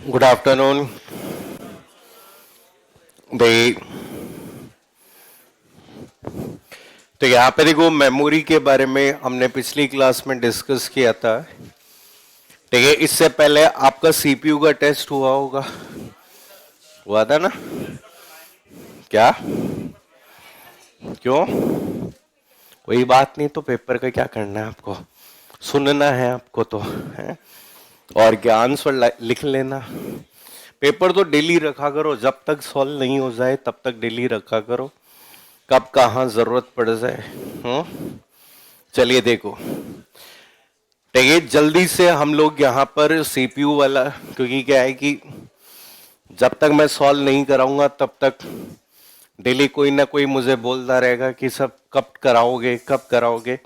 Good afternoon. भाई तो यहाँ पे देखो, मेमोरी के बारे में हमने पिछली क्लास में डिस्कस किया था। ठीक है, इससे पहले आपका सीपीयू का टेस्ट हुआ होगा, हुआ था ना? क्या? क्यों? कोई बात नहीं, तो पेपर का क्या करना है आपको, सुनना है आपको तो है, और क्या आंसर लिख लेना। पेपर तो डेली रखा करो, जब तक सॉल्व नहीं हो जाए तब तक डेली रखा करो, कब कहाँ जरूरत पड़ जाए। चलिए देखो, देखिए जल्दी से हम लोग यहाँ पर सीपीयू वाला, क्योंकि क्या है कि जब तक मैं सॉल्व नहीं कराऊंगा तब तक डेली कोई ना कोई मुझे बोलता रहेगा कि सब कब कराओगे कब कराओगे।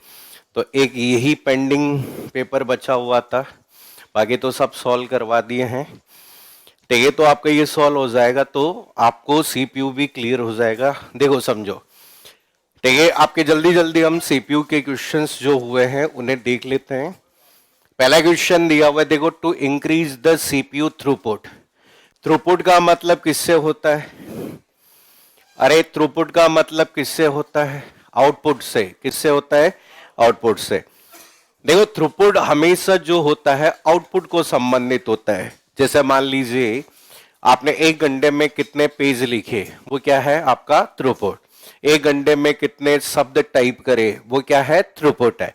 तो एक यही पेंडिंग पेपर बचा हुआ था, बाकी तो सब सॉल्व करवा दिए हैं। ठीक है, तो आपका ये सॉल्व हो जाएगा तो आपको सीपीयू भी क्लियर हो जाएगा। देखो समझो, ठीक है, आपके जल्दी जल्दी हम सीपीयू के क्वेश्चंस जो हुए हैं उन्हें देख लेते हैं। पहला क्वेश्चन दिया हुआ है, देखो, to increase the CPU throughput. Throughput का मतलब किससे होता है? अरे थ्रूपुट का मतलब किससे होता है? आउटपुट से। किससे होता है? आउटपुट से। देखो, थ्रूपुट हमेशा जो होता है आउटपुट को संबंधित होता है। जैसे मान लीजिए आपने एक घंटे में कितने पेज लिखे, वो क्या है? आपका थ्रूपुट। एक घंटे में कितने शब्द टाइप करे, वो क्या है? थ्रूपुट है।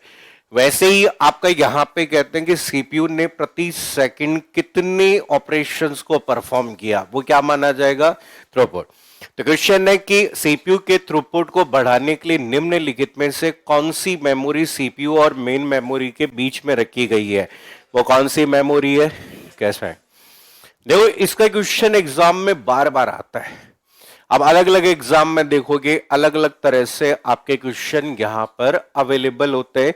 वैसे ही आपका यहां पे कहते हैं कि सीपीयू ने प्रति सेकंड कितने ऑपरेशंस को परफॉर्म किया, वो क्या माना जाएगा? थ्रूपुट। तो क्वेश्चन है कि सीपीयू के थ्रूपुट को बढ़ाने के लिए निम्नलिखित में से कौन सी मेमोरी सीपीयू और मेन मेमोरी के बीच में रखी गई है? वो कौन सी मेमोरी है? कैसा है? देखो, इसका क्वेश्चन एग्जाम में बार बार आता है। अब अलग अलग एग्जाम में देखोगे अलग अलग तरह से आपके क्वेश्चन यहां पर अवेलेबल होते हैं।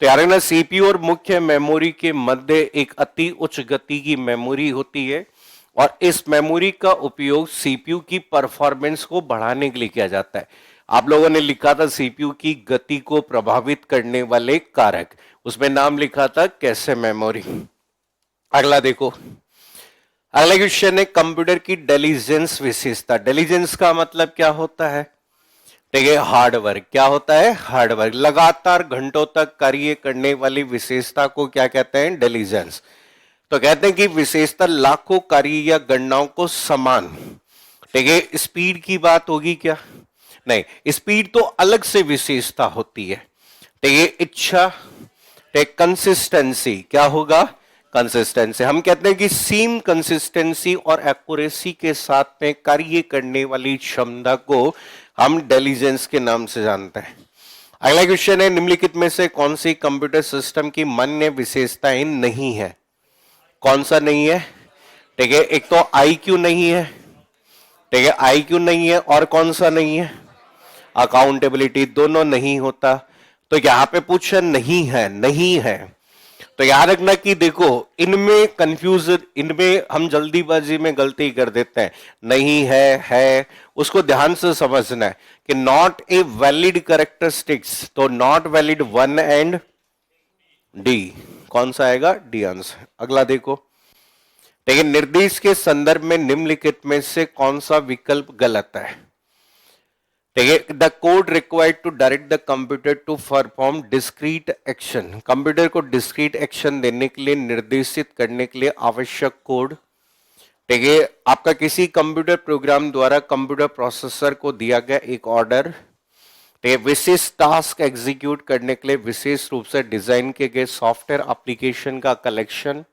तो यार ना, सीपीयू और मुख्य मेमोरी के मध्य एक अति उच्च गति की मेमोरी होती है, और इस मेमोरी का उपयोग सीपीयू की परफॉर्मेंस को बढ़ाने के लिए किया जाता है। आप लोगों ने लिखा था सीपीयू की गति को प्रभावित करने वाले कारक, उसमें नाम लिखा था कैसे मेमोरी। अगला देखो, अगला क्वेश्चन है कंप्यूटर की डेलीजेंस विशेषता। डेलीजेंस का मतलब क्या होता है? ठीक है, हार्ड वर्क। क्या होता है? Hard work. लगातार घंटों तक कार्य करने वाली विशेषता को क्या कहते हैं? डेलीजेंस। तो कहते हैं कि विशेषता लाखों कार्य या गणनाओं को समान, ठीक है, स्पीड की बात होगी क्या? नहीं, स्पीड तो अलग से विशेषता होती है। ठीक है, इच्छा, ठीक, कंसिस्टेंसी। क्या होगा? कंसिस्टेंसी। हम कहते हैं कि सेम कंसिस्टेंसी और एक्यूरेसी के साथ में कार्य करने वाली क्षमता को हम इंटेलिजेंस के नाम से जानते हैं। अगला क्वेश्चन है, निम्नलिखित में से कौन सी कंप्यूटर सिस्टम की मान्य विशेषताएं नहीं है? कौन सा नहीं है? ठीक है, एक तो आईक्यू नहीं है, ठीक है, आईक्यू नहीं है, और कौन सा नहीं है? अकाउंटेबिलिटी। दोनों नहीं होता, तो यहां पे पूछा नहीं है, नहीं है। तो याद रखना कि देखो, इनमें कंफ्यूज, इनमें हम जल्दीबाजी में गलती कर देते हैं। नहीं है, उसको ध्यान से समझना है कि नॉट ए वैलिड कैरेक्टरिस्टिक्स, तो नॉट वैलिड 1 एंड डी। कौन सा आएगा? D answer. अगला देखो, लेकिन निर्देश के संदर्भ में निम्नलिखित में से कौन सा विकल्प गलत है? ठीक है, the code required to direct the computer to perform discrete action. Computer को डिस्क्रीट एक्शन देने के लिए, निर्देशित करने के लिए आवश्यक कोड। ठीक है, आपका किसी कंप्यूटर प्रोग्राम द्वारा कंप्यूटर प्रोसेसर को दिया गया एक ऑर्डर, ठीक है, विशेष टास्क एग्जीक्यूट करने के लिए विशेष रूप से डिजाइन किए गए सॉफ्टवेयर एप्लीकेशन का कलेक्शन।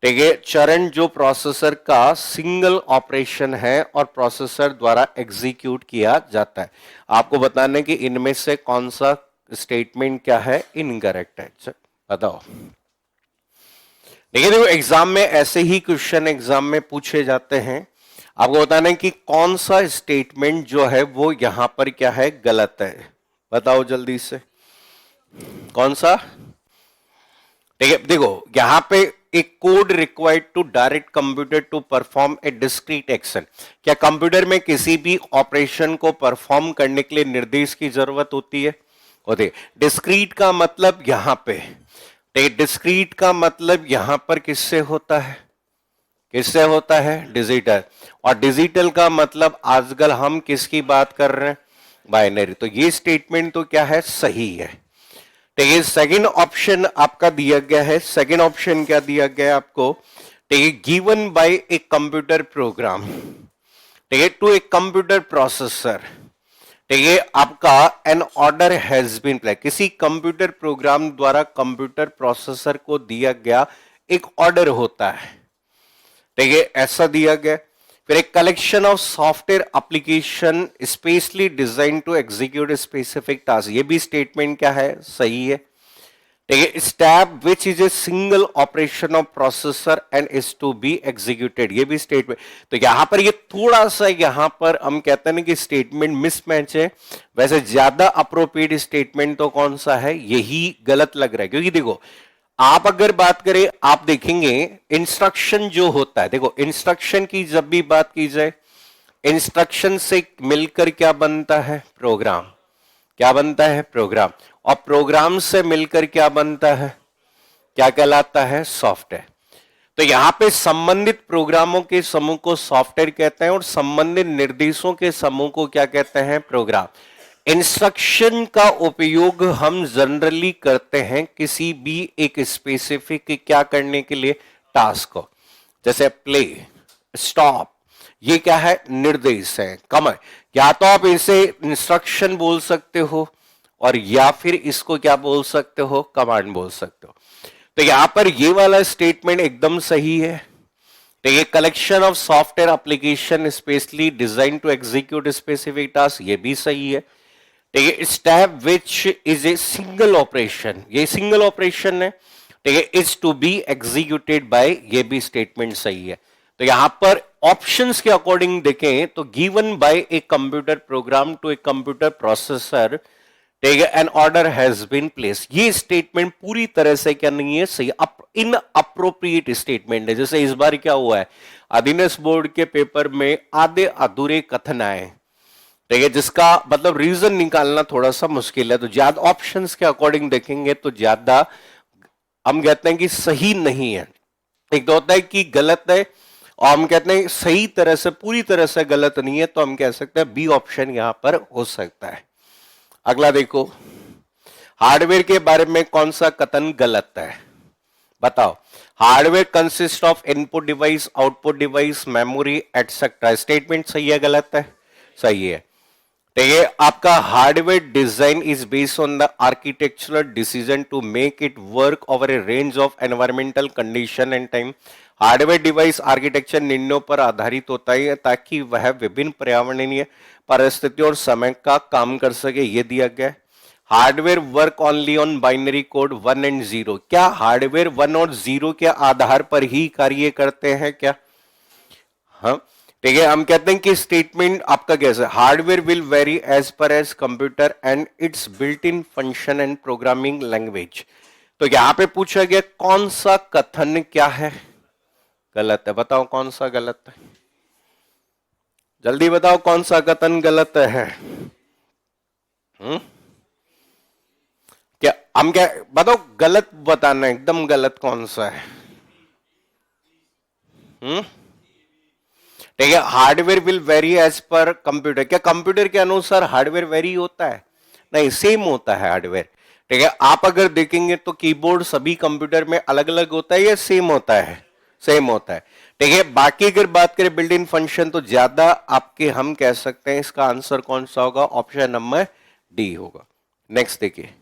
ठीक है, चरण जो प्रोसेसर का सिंगल ऑपरेशन है और प्रोसेसर द्वारा एग्जीक्यूट किया जाता है। आपको बताना है कि इनमें से कौन सा स्टेटमेंट क्या है? इनकरेक्ट है। बताओ। देखिए, देखो, एग्जाम में ऐसे ही क्वेश्चन एग्जाम में पूछे जाते हैं। आपको बताना है कि कौन सा स्टेटमेंट जो है वो यहां पर क्या है? गलत है। बताओ जल्दी से, कौन सा? ठीक है, देखो यहां पे एक code required to direct computer to perform a discrete action. क्या कंप्यूटर में किसी भी ऑपरेशन को परफॉर्म करने के लिए निर्देश की जरूरत होती है? होती है। डिस्क्रीट का मतलब यहां पे, डिस्क्रीट का मतलब यहां पर किससे होता है? किससे होता है? डिजिटल। और डिजिटल का मतलब आजकल हम किसकी बात कर रहे हैं? बाइनरी। तो ये स्टेटमेंट तो क्या है? सही है। तो ये सेकंड ऑप्शन आपका दिया गया है। सेकंड ऑप्शन क्या दिया गया है आपको? Given by a computer program, ठीक है, टू ए कंप्यूटर प्रोसेसर। ठीक है, आपका an order has been place, किसी कंप्यूटर प्रोग्राम द्वारा कंप्यूटर प्रोसेसर को दिया गया एक ऑर्डर होता है। ठीक है, ऐसा दिया गया। फिर एक collection of software application specially design to execute specific task, ये भी स्टेटमेंट क्या है? सही है। ठीक है, step which is a single operation of processor and is to be executed, ये भी स्टेटमेंट। तो यहां पर ये थोड़ा सा, यहां पर हम कहते हैं ना कि स्टेटमेंट मिसमैच है। वैसे ज्यादा अप्रोप्रिएट स्टेटमेंट तो कौन सा है? यही गलत लग रहा है, क्योंकि देखो आप अगर बात करें, आप देखेंगे इंस्ट्रक्शन जो होता है, देखो इंस्ट्रक्शन की जब भी बात की जाए, इंस्ट्रक्शन से मिलकर क्या बनता है? प्रोग्राम। क्या बनता है? प्रोग्राम। और प्रोग्राम से मिलकर क्या बनता है? क्या कहलाता है? सॉफ्टवेयर। तो यहां पे संबंधित प्रोग्रामों के समूह को सॉफ्टवेयर कहते हैं और संबंधित निर्देशों के समूह को क्या कहते हैं? प्रोग्राम। इंस्ट्रक्शन का उपयोग हम जनरली करते हैं किसी भी एक स्पेसिफिक क्या करने के लिए? टास्क को। जैसे प्ले, स्टॉप, ये क्या है? निर्देश है। कम, या तो आप इसे इंस्ट्रक्शन बोल सकते हो और या फिर इसको क्या बोल सकते हो? कमांड बोल सकते हो। तो यहां पर ये वाला स्टेटमेंट एकदम सही है। तो ये collection of software application specially design to execute specific task, ये भी सही है। ठीक है, step which is a single operation, ये सिंगल ऑपरेशन है। ठीक है, is to be executed by, ये भी स्टेटमेंट सही है। तो यहां पर ऑप्शंस के अकॉर्डिंग देखें तो given by a computer program to a computer processor, ठीक है, an order has been place, ये स्टेटमेंट पूरी तरह से क्या नहीं है? सही, इन अप्रोप्रिएट स्टेटमेंट है। जैसे इस बार क्या हुआ है, अधीनस्थ बोर्ड के पेपर में आधे अधूरे कथन आए, ठीक है, जिसका मतलब रीजन निकालना थोड़ा सा मुश्किल है। तो ज्यादा ऑप्शंस के अकॉर्डिंग देखेंगे तो ज्यादा हम कहते हैं कि सही नहीं है। एक तो होता है कि गलत है, और हम कहते हैं सही तरह से, पूरी तरह से गलत नहीं है, तो हम कह सकते हैं बी ऑप्शन यहां पर हो सकता है। अगला देखो, हार्डवेयर के बारे में कौन सा कथन गलत है? बताओ। Hardware consist of input device, output device, memory etcetera, statement सही है गलत है? सही है। तो ये आपका hardware design is based on the architectural decision to make it work over a range of environmental condition and time. Hardware device architecture निर्णयों पर आधारित होता है ताकि वह विभिन्न पर्यावरणीय परिस्थितियों और समय का काम कर सके, ये दिया गया। Hardware work only on binary code 1 and 0, क्या हार्डवेयर 1 और 0 के आधार पर ही कार्य करते हैं क्या? हाँ, ठीक है, हम कहते हैं कि स्टेटमेंट आपका कैसा? Hardware will vary as per as computer and its built in function and programming language. तो यहां पे पूछा गया कौन सा कथन क्या है? गलत है। बताओ कौन सा गलत है? जल्दी बताओ कौन सा कथन गलत है? क्या हम क्या बताओ? गलत बताना, एकदम गलत कौन सा है? ठीक है, hardware will vary as per computer, क्या कंप्यूटर के अनुसार हार्डवेयर वेरी होता है? नहीं, सेम होता है हार्डवेयर। ठीक है, आप अगर देखेंगे तो कीबोर्ड सभी कंप्यूटर में अलग अलग होता है या सेम होता है? सेम होता है। ठीक है, बाकी अगर बात करें बिल्ट इन फंक्शन तो ज्यादा आपके हम कह सकते हैं इसका आंसर कौन सा होगा? ऑप्शन नंबर डी होगा। नेक्स्ट देखिए,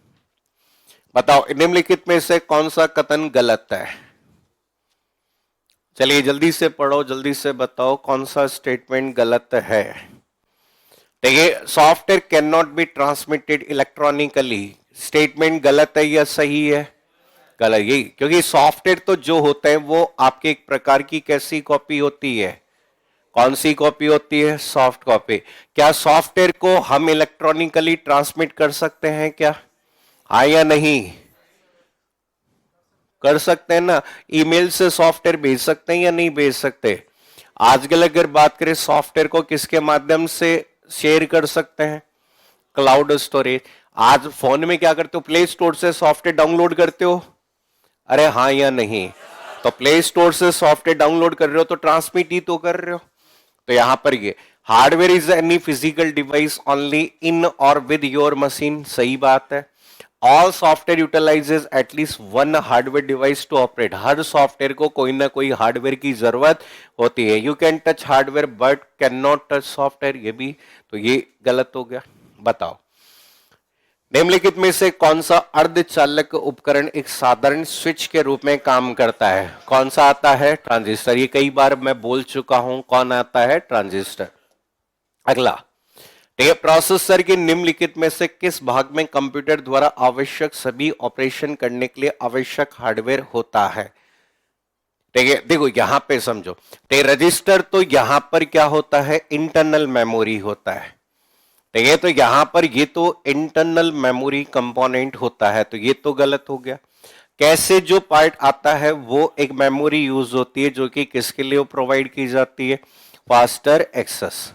बताओ निम्नलिखित में से कौन सा कथन गलत है? चलिए जल्दी से पढ़ो, जल्दी से बताओ कौन सा स्टेटमेंट गलत है। ठीक है, software can not be transmitted electronically, statement गलत है या सही है? गलत। यही, क्योंकि सॉफ्टवेयर तो जो होता है वो आपके एक प्रकार की कैसी कॉपी होती है? कौन सी कॉपी होती है? Soft copy. क्या सॉफ्टवेयर को हम इलेक्ट्रॉनिकली ट्रांसमिट कर सकते हैं क्या? हाँ या नहीं? कर सकते हैं ना। ईमेल से सॉफ्टवेयर भेज सकते हैं या नहीं भेज सकते? आजकल अगर बात करें सॉफ्टवेयर को किसके माध्यम से शेयर कर सकते हैं? Cloud storage. आज फोन में क्या करते हो? प्ले स्टोर से सॉफ्टवेयर डाउनलोड करते हो? अरे हाँ या नहीं? तो प्ले स्टोर से सॉफ्टवेयर डाउनलोड कर रहे हो तो ट्रांसमिट ही तो कर रहे हो। तो यहां पर ये hardware is any physical device only in और विद योर मशीन, सही बात है। All software utilizes at least one hardware device to operate, हर सॉफ्टवेयर को कोई ना कोई हार्डवेयर की जरूरत होती है। You can touch hardware but can not touch software, ये भी तो ये गलत हो गया। बताओ निम्नलिखित में से कौन सा अर्धचालक उपकरण एक साधारण स्विच के रूप में काम करता है? कौन सा आता है? ट्रांजिस्टर। ये कई बार मैं बोल चुका हूं, कौन आता है? ट्रांजिस्टर। अगला, ठीक है, प्रोसेसर के निम्नलिखित में से किस भाग में कंप्यूटर द्वारा आवश्यक सभी ऑपरेशन करने के लिए आवश्यक हार्डवेयर होता है? ठीक है, देखो यहां पे समझो, ठीक, रजिस्टर तो यहां पर क्या होता है? इंटरनल मेमोरी होता है। ठीक है, तो यहां पर ये तो इंटरनल मेमोरी कंपोनेंट होता है, तो ये तो गलत हो गया। कैसे जो पार्ट आता है वो एक मेमोरी यूज होती है जो कि किसके लिए प्रोवाइड की जाती है? Faster access.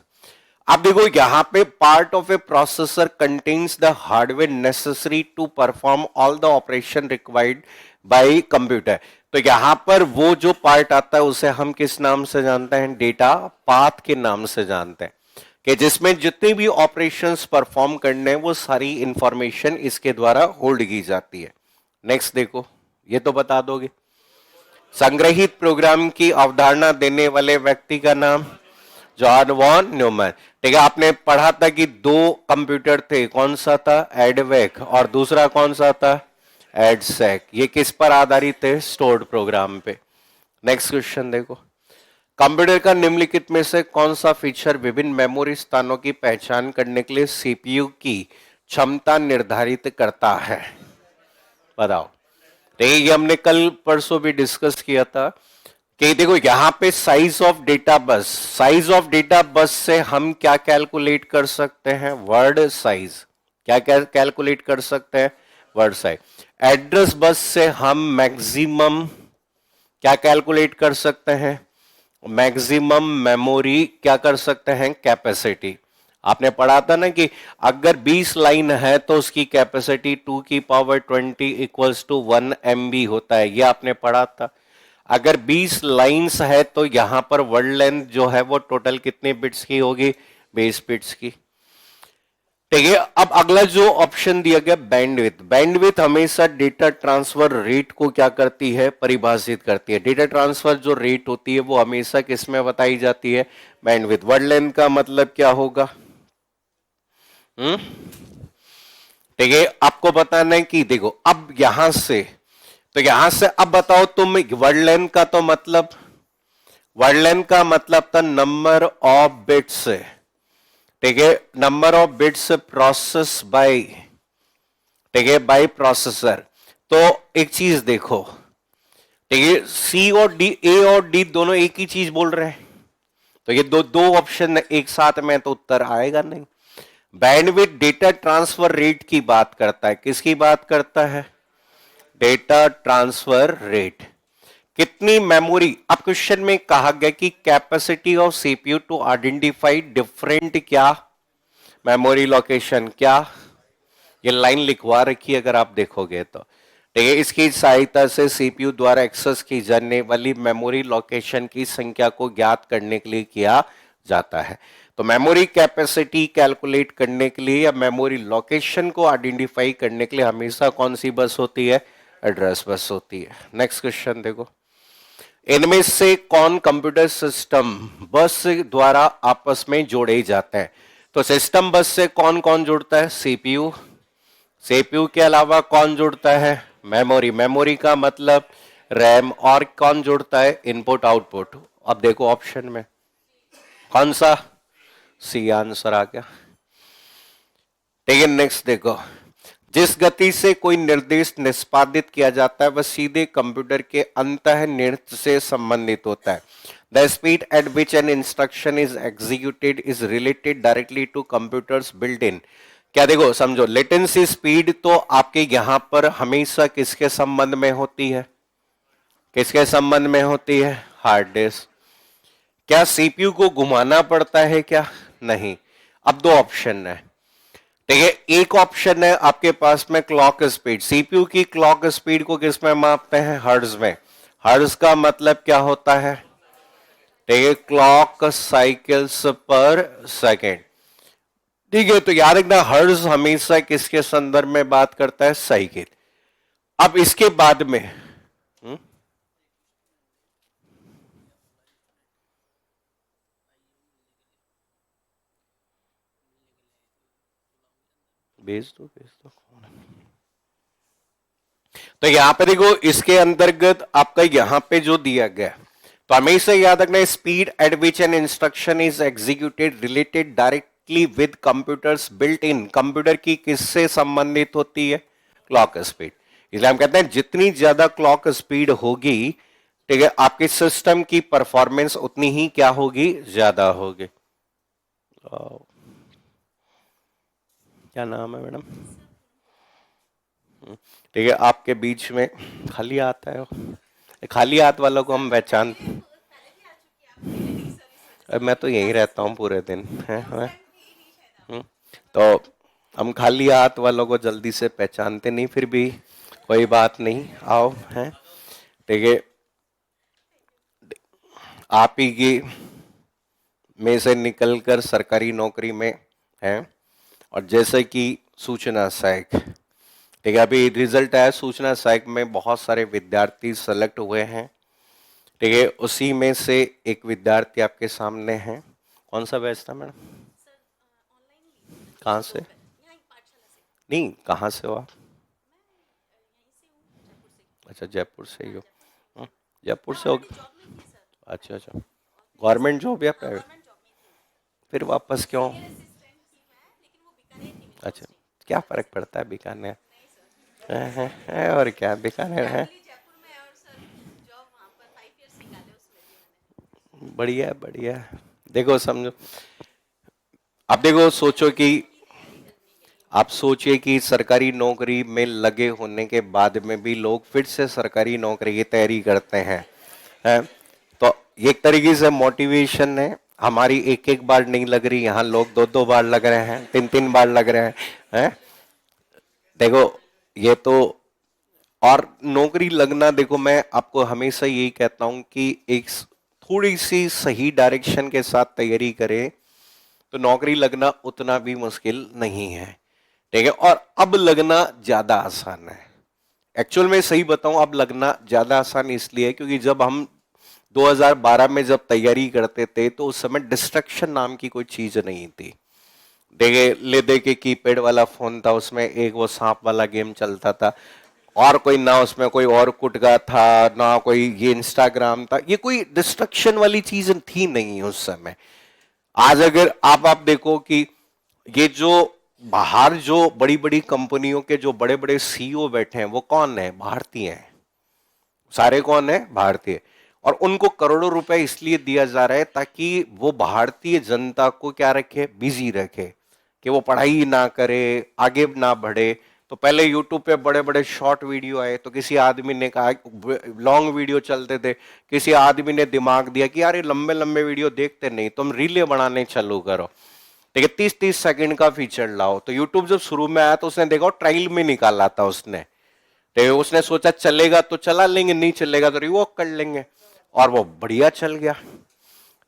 अब देखो यहां पे part of a processor contains the hardware necessary to perform all the operation required by computer. तो यहां पर वो जो पार्ट आता है उसे हम किस नाम से जानते हैं? डेटा पाथ के नाम से जानते हैं, कि जिसमें जितने भी ऑपरेशंस परफॉर्म करने हैं वो सारी इंफॉर्मेशन इसके द्वारा होल्ड की जाती है। नेक्स्ट देखो, ये तो बता दोगे। संग्रहित प्रोग्राम की अवधारणा देने वाले व्यक्ति का नाम? John von Neumann. ठीक है, आपने पढ़ा था कि दो कंप्यूटर थे, कौन सा था? एडवेक, और दूसरा कौन सा था? एडसेक। ये किस पर आधारित है? स्टोर्ड प्रोग्राम पे। नेक्स्ट क्वेश्चन देखो, कंप्यूटर का निम्नलिखित में से कौन सा फीचर विभिन्न मेमोरी स्थानों की पहचान करने के लिए सीपीयू की क्षमता निर्धारित करता है? बताओ। देखिए ये हमने कल परसों भी डिस्कस किया था कि देखो यहां पे size of data bus, size of data bus से हम क्या कैलकुलेट कर सकते हैं? Word size. क्या कैलकुलेट कर सकते हैं? Word size. एड्रेस बस से हम मैक्सिमम क्या कैलकुलेट कर सकते हैं? मैक्सिमम मेमोरी क्या कर सकते हैं? कैपेसिटी। आपने पढ़ा था ना कि अगर 20 लाइन है तो उसकी कैपेसिटी 2 की पावर 20 इक्वल्स टू 1 MB होता है, ये आपने पढ़ा था। अगर 20 लाइंस है तो यहां पर वर्ड लेंथ जो है वो टोटल कितने बिट्स की होगी? 20 बिट्स की। ठीक है, अब अगला जो ऑप्शन दिया गया बैंडविड्थ। बैंडविड्थ हमेशा डेटा ट्रांसफर रेट को क्या करती है? परिभाषित करती है। डेटा ट्रांसफर जो रेट होती है वो हमेशा किसमें बताई जाती है? बैंडविड्थ। वर्ड लेंथ का मतलब क्या होगा? ठीक है, आपको बताना है कि देखो अब यहां से, तो यहां से अब बताओ तुम, वर्ड लेंथ का तो मतलब, वर्ड लेंथ का मतलब था नंबर ऑफ बिट्स। ठीक है, number of bits process by, ठीक है, बाय प्रोसेसर। तो एक चीज देखो, ठीक है, सी और डी, ए और डी दोनों एक ही चीज बोल रहे हैं, तो ये दो दो ऑप्शन एक साथ में तो उत्तर आएगा नहीं। बैंडविड्थ डेटा ट्रांसफर रेट की बात करता है, किसकी बात करता है? Data transfer rate. कितनी मेमोरी, अब क्वेश्चन में कहा गया कि capacity of CPU to identify different क्या मेमोरी लोकेशन, क्या ये लाइन लिखवा रखी है अगर आप देखोगे तो। ठीक है, इसकी सहायता से सीपीयू द्वारा एक्सेस की जाने वाली मेमोरी लोकेशन की संख्या को ज्ञात करने के लिए किया जाता है। तो मेमोरी कैपेसिटी कैलकुलेट करने के लिए या मेमोरी लोकेशन को आइडेंटिफाई करने के लिए हमेशा कौन सी बस होती है? एड्रेस बस होती है। नेक्स्ट क्वेश्चन देखो, इनमें से कौन कंप्यूटर सिस्टम बस द्वारा आपस में जोड़े जाते हैं? तो सिस्टम बस से कौन कौन जुड़ता है? सीपीयू। सीपीयू के अलावा कौन जुड़ता है? मेमोरी। मेमोरी का मतलब रैम। और कौन जुड़ता है? Input output. अब देखो ऑप्शन में कौन सा? सी आंसर आ गया। ठीक है, नेक्स्ट देखो, जिस गति से कोई निर्देश निष्पादित किया जाता है वह सीधे कंप्यूटर के अंतःनिहित से संबंधित होता है। The speed at which an instruction is executed is related directly to computers built in. क्या देखो समझो, लेटेंसी स्पीड तो आपके यहां पर हमेशा किसके संबंध में होती है? किसके संबंध में होती है? Hard disk. क्या सीपीयू को घुमाना पड़ता है क्या? नहीं। अब दो ऑप्शन है, ठीक है, एक ऑप्शन है आपके पास में क्लॉक स्पीड। सीपीयू की क्लॉक स्पीड को किस में मापते हैं? हर्ट्ज में। हर्ट्ज का मतलब क्या होता है? ठीक है, क्लॉक साइकिल्स पर सेकेंड। ठीक है, तो याद रखना हर्ट्ज हमेशा किसके संदर्भ में बात करता है? साइकिल। अब इसके बाद में भेज दो भेज दो। तो यहां पे देखो, इसके अंतर्गत आपका यहां पे जो दिया गया, तो हमेशा याद रखना, speed at which an instruction is executed related directly with computers built in. Computer की किससे संबंधित होती है? Clock speed. इसलिए हम कहते हैं जितनी ज्यादा क्लॉक स्पीड होगी, ठीक है, आपके सिस्टम की परफॉर्मेंस उतनी ही क्या होगी? ज्यादा होगी। क्या नाम है मैडम? ठीक है, आपके बीच में खाली आता है, खाली हाथ वालों को हम पहचान, मैं तो यहीं रहता हूँ पूरे दिन है। तो हम खाली हाथ वालों को जल्दी से पहचानते नहीं, फिर भी कोई बात नहीं, आओ है। ठीक है, आप ही की में से निकलकर सरकारी नौकरी में है, और जैसे कि सूचना सहायक, ठीक है, अभी रिजल्ट आया, सूचना सहायक में बहुत सारे विद्यार्थी सेलेक्ट हुए हैं। ठीक है, उसी में से एक विद्यार्थी आपके सामने है। कौन सा बैच था मैडम? कहाँ से? नहीं, कहाँ से हो आप? अच्छा, जयपुर से ही हो। जयपुर से हो? अच्छा अच्छा, गवर्नमेंट जॉब या प्राइवेट? फिर वापस क्यों? अच्छा, क्या फर्क पड़ता है बीकानेर है और क्या बीकानेर है। बढ़िया बढ़िया। देखो समझो, अब देखो सोचो कि, आप सोचिए कि सरकारी नौकरी में लगे होने के बाद में भी लोग फिर से सरकारी नौकरी की तैयारी करते हैं। तो एक तरीके से मोटिवेशन है हमारी, एक एक बार नहीं लग रही, यहाँ लोग दो दो बार लग रहे हैं, तीन तीन बार लग रहे हैं। देखो ये तो, और नौकरी लगना, देखो मैं आपको हमेशा यही कहता हूं कि एक थोड़ी सी सही डायरेक्शन के साथ तैयारी करें तो नौकरी लगना उतना भी मुश्किल नहीं है। ठीक है, और अब लगना ज्यादा आसान है। एक्चुअल में सही बताऊं, अब लगना ज्यादा आसान इसलिए है क्योंकि जब हम 2012 में जब तैयारी करते थे तो उस समय डिस्ट्रक्शन नाम की कोई चीज नहीं थी। देखे ले दे के कीपैड वाला फोन था, उसमें एक वो सांप वाला गेम चलता था, और कोई ना उसमें कोई और कुटगा था, ना कोई ये इंस्टाग्राम था, ये कोई डिस्ट्रक्शन वाली चीज थी नहीं उस समय। आज अगर आप देखो कि ये जो बाहर जो बड़ी बड़ी कंपनियों के जो बड़े बड़े सीईओ बैठे हैं वो कौन है? भारतीय हैं सारे। कौन है? भारतीय। और उनको करोड़ों रुपए इसलिए दिया जा रहा है ताकि वो भारतीय जनता को क्या रखे? बिजी रखे, कि वो पढ़ाई ना करे, आगे ना बढ़े। तो पहले यूट्यूब पे बड़े बड़े शॉर्ट वीडियो आए, तो किसी आदमी ने कहा, लॉन्ग वीडियो चलते थे, किसी आदमी ने दिमाग दिया कि यार ये लंबे लंबे वीडियो देखते नहीं, तुम रीलें बनाने चालू करो। ठीक है, 30-30 सेकंड का फीचर लाओ। तो यूट्यूब जब शुरू में आया तो उसने देखा, ट्रायल में निकाला था उसने, तो उसने सोचा चलेगा तो चला लेंगे, नहीं चलेगा तो रिवॉक कर लेंगे, और वो बढ़िया चल गया।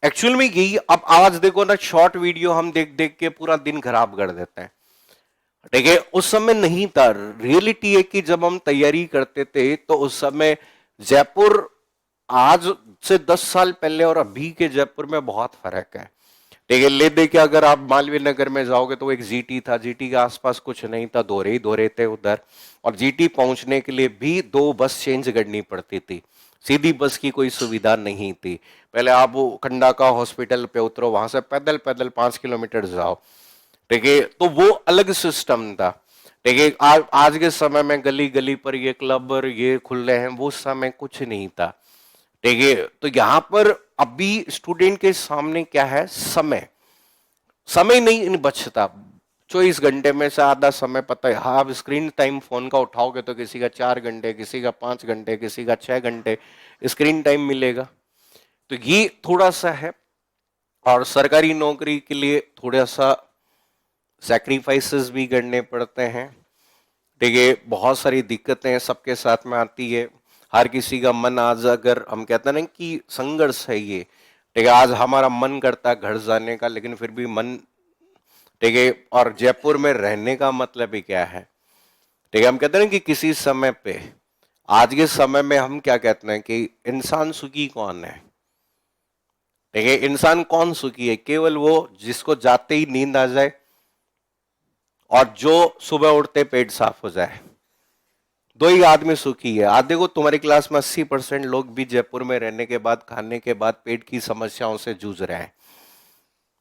एक्चुअल में यही, अब आवाज देखो ना, शॉर्ट वीडियो हम देख देख के पूरा दिन खराब कर देते हैं। ठीक है, उस समय नहीं था। रियलिटी है कि जब हम तैयारी करते थे तो उस समय जयपुर, आज से 10 साल पहले और अभी के जयपुर में बहुत फर्क है। ठीक है, ले दे के अगर आप मालवीय नगर में जाओगे तो एक जीटी था, जीटी के आसपास कुछ नहीं था, दोहरे ही दोहरे थे उधर, और जीटी पहुंचने के लिए भी 2 बस चेंज करनी पड़ती थी, सीधी बस की कोई सुविधा नहीं थी। पहले आप वो खंडा का हॉस्पिटल पे उतरो, वहां से पैदल पैदल 5 किलोमीटर जाओ। ठीक है, तो वो अलग सिस्टम था। ठीक है, आज के समय में गली गली पर ये क्लब और ये खुल रहे हैं, वो समय कुछ नहीं था। ठीक है, तो यहां पर अभी स्टूडेंट के सामने क्या है? समय, समय नहीं बचता। 24 घंटे में से आधा समय पता है, हाँ, आप स्क्रीन टाइम फोन का उठाओगे तो किसी का 4 घंटे, किसी का 5 घंटे, किसी का 6 घंटे स्क्रीन टाइम मिलेगा। तो ये थोड़ा सा है, और सरकारी नौकरी के लिए थोड़ा सा सैक्रिफाइसेस भी करने पड़ते हैं। देखिए बहुत सारी दिक्कतें सबके साथ में आती है। हर किसी का मन, आज अगर हम कहते हैं ना कि संघर्ष है ये, ठीक है, आज हमारा मन करता है घर जाने का, लेकिन फिर भी मन, ठीक है, और जयपुर में रहने का मतलब ही क्या है, ठीक है। हम कहते हैं ना कि किसी समय पे, आज के समय में हम क्या कहते हैं कि इंसान सुखी कौन है, ठीक है, इंसान कौन सुखी है? केवल वो जिसको जाते ही नींद आ जाए और जो सुबह उठते पेट साफ हो जाए, दो ही आदमी सुखी है। आज देखो तुम्हारी क्लास में 80% लोग भी जयपुर में रहने के बाद, खाने के बाद पेट की समस्याओं से जूझ रहे हैं।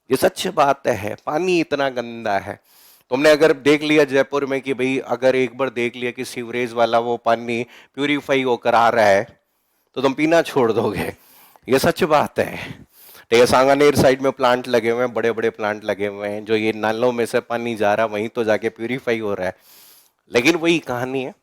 ये सच बात है। पानी इतना गंदा है। तुमने अगर देख लिया जयपुर में कि भाई अगर एक बार देख लिया कि सीवरेज वाला वो पानी प्यूरिफाई होकर आ रहा है, तो तुम पीना छोड़ दोगे। ये सच बात है। ठीक है, सांगानेर साइड में प्लांट लगे हुए हैं, बड़े बड़े प्लांट लगे हुए हैं, जो ये नालों में से पानी जा रहा है वहीं तो जाके प्यूरिफाई हो रहा है। लेकिन वही कहानी है,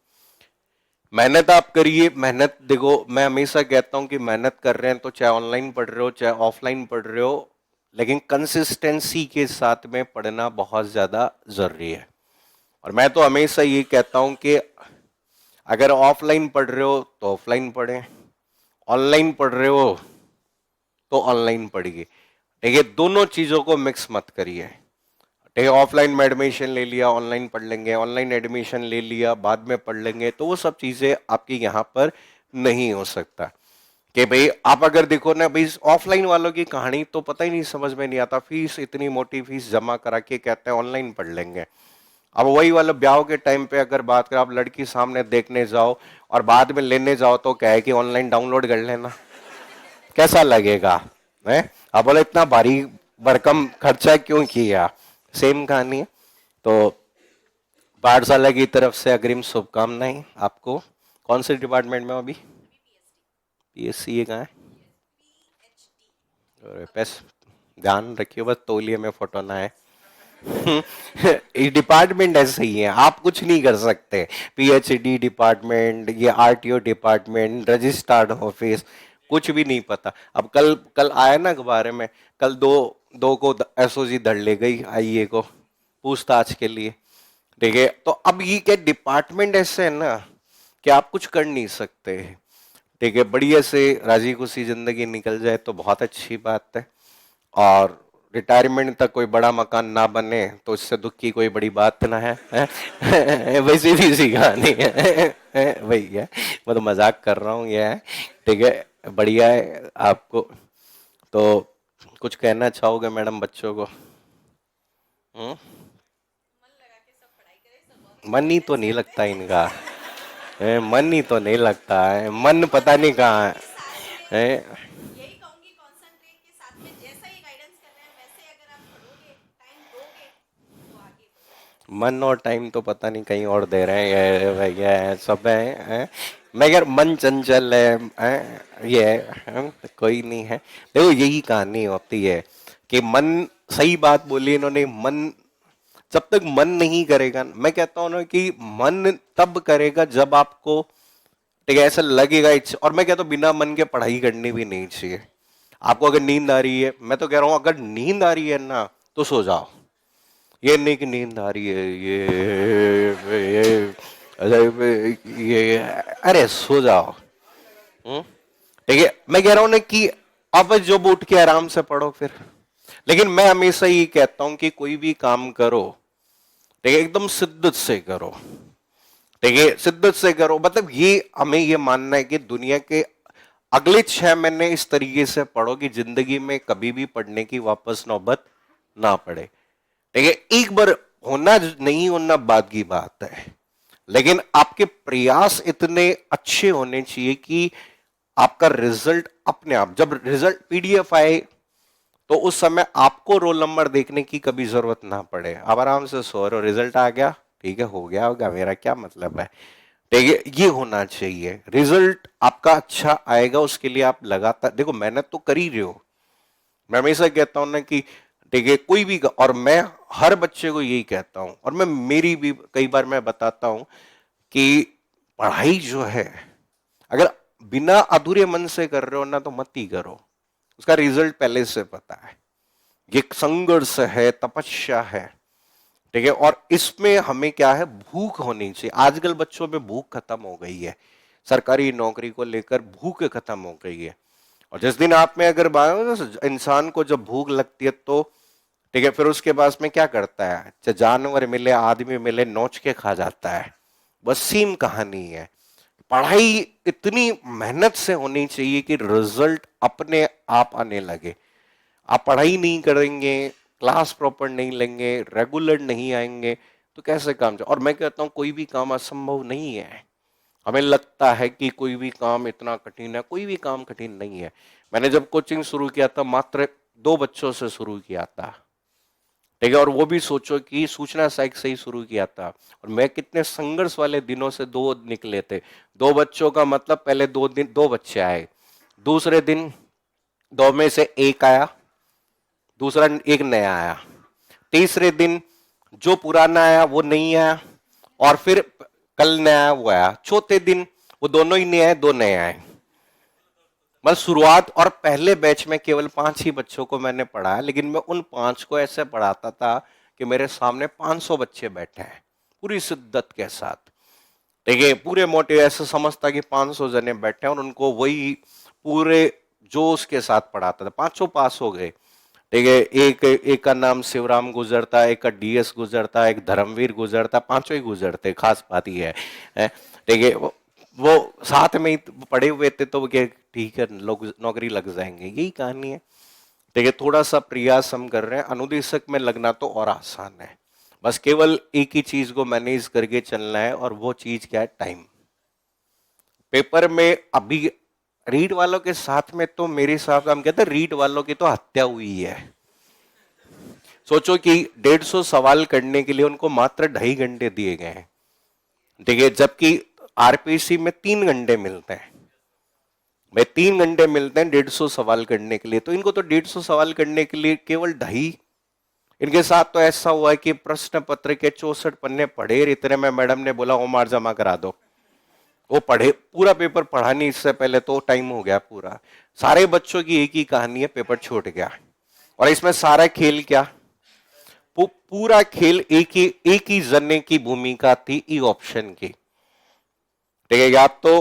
मेहनत आप करिए। मेहनत देखो, मैं हमेशा कहता हूं कि मेहनत कर रहे हैं तो चाहे ऑनलाइन पढ़ रहे हो चाहे ऑफलाइन पढ़ रहे हो, लेकिन कंसिस्टेंसी के साथ में पढ़ना बहुत ज्यादा जरूरी है। और मैं तो हमेशा ये कहता हूं कि अगर ऑफलाइन पढ़ रहे हो तो ऑफलाइन पढ़ें, ऑनलाइन पढ़ रहे हो तो ऑनलाइन पढ़िए। ठीक है, दोनों चीजों को मिक्स मत करिए। ठीक है, ऑफलाइन में एडमिशन ले लिया ऑनलाइन पढ़ लेंगे, ऑनलाइन एडमिशन ले लिया बाद में पढ़ लेंगे, तो वो सब चीजें आपकी यहाँ पर नहीं हो सकता। कि भाई आप अगर देखो ना भाई, ऑफलाइन वालों की कहानी तो पता ही नहीं, समझ में नहीं आता। फीस इतनी मोटी फीस जमा करा के कहते हैं ऑनलाइन पढ़ लेंगे। अब वही वाला ब्याह के टाइम पे अगर बात करें, आप लड़की सामने देखने जाओ और बाद में लेने जाओ तो क्या है कि ऑनलाइन डाउनलोड कर लेना, कैसा लगेगा है? अब बोले इतना भारी भरकम खर्चा क्यों किया? सेम कहानी है। तो पाठशाला की तरफ से अग्रिम शुभकामनाएं आपको। कौन से डिपार्टमेंट में अभी? पीएससी। ये कहाँ है? और पैस ध्यान रखियो बस तौलिए में फोटो ना है। ये डिपार्टमेंट ऐसे ही है, आप कुछ नहीं कर सकते। पीएचडी डिपार्टमेंट, ये आरटीओ डिपार्टमेंट, रजिस्ट्रार्ड ऑफिस, कुछ भी नहीं पता। अब कल कल आया ना अखबार में, कल दो दो को एसओजी धड़ ले गई आईए को पूछताछ के लिए। ठीक है, तो अब ये क्या डिपार्टमेंट ऐसे है ना कि आप कुछ कर नहीं सकते। ठीक है, बढ़िया से राजी खुशी जिंदगी निकल जाए तो बहुत अच्छी बात है। और रिटायरमेंट तक कोई बड़ा मकान ना बने तो इससे दुख की कोई बड़ी बात ना है, वैसी भी सी कहानी है वही है। मैं तो मजाक कर रहा हूँ, ये है। ठीक है, बढ़िया है आपको। तो कुछ कहना चाहोगे मैडम बच्चों को? मन ही तो नहीं लगता इनका, मन ही तो नहीं लगता है, मन पता नहीं कहाँ है। मन और टाइम तो पता नहीं कहीं और दे रहे हैं ये भैया, है सब है? मगर मन चंचल है ये है, कोई नहीं है। देखो यही कहानी होती है कि मन, सही बात बोली इन्होंने, मन जब तक मन नहीं करेगा, मैं कहता हूं ना कि मन तब करेगा जब आपको, ठीक है, ऐसा लगेगा इच्छा। और मैं कहता हूं बिना मन के पढ़ाई करनी भी नहीं चाहिए। आपको अगर नींद आ रही है, मैं तो कह रहा हूं अगर नींद आ रही है ना तो सो जाओ। ये नहीं कि नींद आ रही है ये अरे सो जाओ। ठीक है, मैं कह रहा हूं ना कि अब जब उठ के आराम से पढ़ो फिर। लेकिन मैं हमेशा ये कहता हूं कि कोई भी काम करो, ठीक है, एकदम शिद्दत से करो। ठीक है, शिद्दत से करो, मतलब ये हमें ये मानना है कि दुनिया के अगले 6 महीने इस तरीके से पढ़ो कि जिंदगी में कभी भी पढ़ने की वापस नौबत ना पड़े। ठीक है, एक बार होना नहीं होना बाद की बात है, लेकिन आपके प्रयास इतने अच्छे होने चाहिए कि आपका रिजल्ट अपने आप, जब रिजल्ट पीडीएफ आए तो उस समय आपको रोल नंबर देखने की कभी जरूरत ना पड़े। आप आराम से सो रहे हो, रिजल्ट आ गया, ठीक है, हो गया होगा, मेरा क्या मतलब है। ठीक है, ये होना चाहिए। रिजल्ट आपका अच्छा आएगा, उसके लिए आप लगातार देखो, मेहनत तो कर ही रहे हो। मैं हमेशा कहता हूं ना कि ठीक है कोई भी, और मैं हर बच्चे को यही कहता हूं, और मैं मेरी भी कई बार मैं बताता हूं कि पढ़ाई जो है, अगर बिना अधूरे मन से कर रहे हो ना तो मत ही करो। उसका रिजल्ट पहले से पता है। ये संघर्ष है, तपस्या है। ठीक है, और इसमें हमें क्या है, भूख होनी चाहिए। आजकल बच्चों में भूख खत्म हो गई है। सरकारी नौकरी को लेकर भूख खत्म हो गई है। और जिस दिन आप में अगर इंसान को जब भूख लगती है तो ठीक है, फिर उसके पास में क्या करता है, चाहे जानवर मिले आदमी मिले नोच के खा जाता है। बस सेम कहानी है। पढ़ाई इतनी मेहनत से होनी चाहिए कि रिजल्ट अपने आप आने लगे। आप पढ़ाई नहीं करेंगे, क्लास प्रॉपर नहीं लेंगे, रेगुलर नहीं आएंगे तो कैसे काम चले। और मैं कहता हूं कोई भी काम असंभव नहीं है। हमें लगता है कि कोई भी काम इतना कठिन है, कोई भी काम कठिन नहीं है। मैंने जब कोचिंग शुरू किया था मात्र 2 बच्चों से शुरू किया था, ठीक है, और वो भी सोचो कि सूचना साइक से ही शुरू किया था। और मैं कितने संघर्ष वाले दिनों से 2 निकले थे। 2 बच्चों का मतलब पहले 2 दिन 2 बच्चे आए, दूसरे दिन 2 में से 1 आया, दूसरा 1 नया आया, तीसरे दिन जो पुराना आया वो नहीं आया, और फिर कल नया वो आया, चौथे दिन वो दोनों ही नहीं आए, 2 नए आए। बस शुरुआत, और पहले बैच में केवल 5 ही बच्चों को मैंने पढ़ाया, लेकिन मैं उन 5 को ऐसे पढ़ाता था कि मेरे सामने 500 बच्चे बैठे हैं पूरी शिद्दत के साथ। ठीक है, पूरे मोटिव ऐसे समझता कि 500 जने बैठे हैं और उनको वही पूरे जोश के साथ पढ़ाता था। 500 पास हो गए। ठीक है, एक का नाम शिवराम गुजरता, एक का डीएस गुजरता, एक धर्मवीर गुजरता, 5 ही गुजरते। खास बात ही है। ठीक है, वो साथ में ही पढ़े हुए थे तो वो ठीक है लोग नौकरी लग जाएंगे, यही कहानी है। ठीक है, थोड़ा सा प्रयास हम कर रहे हैं। अनुदेशक में लगना तो और आसान है, बस केवल एक ही चीज को मैनेज करके चलना है, और वो चीज क्या है, टाइम। पेपर में अभी रीड वालों के साथ में तो मेरे हिसाब से हम कहते हैं रीड वालों की तो हत्या हुई है। सोचो कि 150 सवाल करने के लिए उनको मात्र 2.5 घंटे दिए गए हैं। ठीक है, जबकि आरपीसी में 3 घंटे मिलते हैं। भाई 3 घंटे मिलते हैं 150 सवाल करने के लिए, तो इनको तो 150 सवाल करने के लिए केवल 2.5। इनके साथ तो ऐसा हुआ है कि प्रश्न पत्र के 64 पन्ने पढ़े, इतने में मैडम ने बोला ओमार जमा करा दो। वो पढ़े, पूरा पेपर पढ़ा नहीं इससे पहले, तो टाइम हो गया पूरा। सारे बच्चों की एक ही कहानी है, पेपर छूट गया। और इसमें सारा खेल क्या, पूरा खेल एक ही जने की भूमिका थी, ई ऑप्शन की। ठीक है, या तो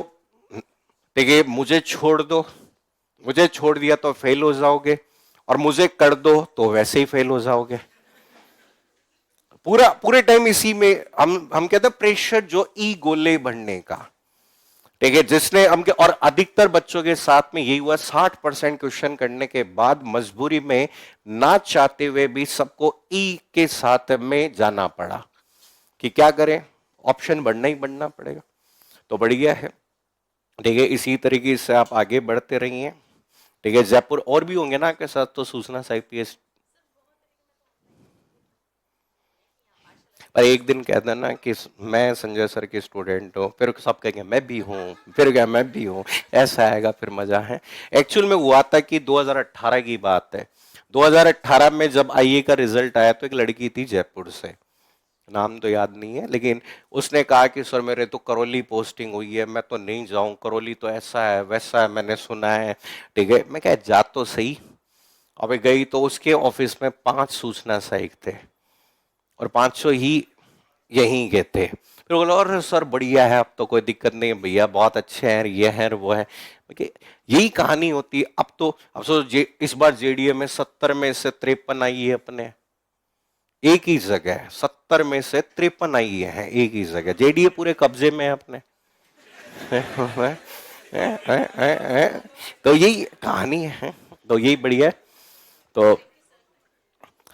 ठीक है मुझे छोड़ दो, मुझे छोड़ दिया तो फेल हो जाओगे, और मुझे कर दो तो वैसे ही फेल हो जाओगे। पूरे टाइम इसी में हम कहते हैं प्रेशर जो ई गोले बनने का। ठीक है, जिसने हम के, और अधिकतर बच्चों के साथ में यही हुआ। 60% क्वेश्चन करने के बाद मजबूरी में ना चाहते हुए भी सबको ई के साथ में जाना पड़ा कि क्या करें, ऑप्शन बढ़ना ही बढ़ना पड़ेगा। तो बढ़िया है। ठीक है, इसी तरीके से आप आगे बढ़ते रहिए। ठीक है, जयपुर और भी होंगे ना आपके साथ, तो सूचना साहिब पीएस। पर एक दिन कह देना कि मैं संजय सर की स्टूडेंट हूँ, फिर सब कहेंगे मैं भी हूँ, फिर क्या मैं भी हूँ, ऐसा आएगा फिर मजा है। एक्चुअल में हुआ था कि 2018 की बात है। 2018 में जब आईए का रिजल्ट आया तो एक लड़की थी जयपुर से, नाम तो याद नहीं है, लेकिन उसने कहा कि सर मेरे तो करौली पोस्टिंग हुई है, मैं तो नहीं जाऊं, करौली तो ऐसा है वैसा है मैंने सुना है। ठीक है, मैं कहा जा तो सही। अब गई तो उसके ऑफिस में 5 सूचना सहायक थे और 500 ही यहीं के थे। फिर बोला और सर बढ़िया है, अब तो कोई दिक्कत नहीं है भैया, बहुत अच्छे हैं, ये है वो है। यही कहानी होती है। अब सोचो इस बार जेडीए में 70 में से 53 आई है अपने, एक ही जगह। 70 में से 53 आई है एक ही जगह। जेडीए पूरे कब्जे में है अपने। तो यही कहानी है, तो यही बढ़िया। तो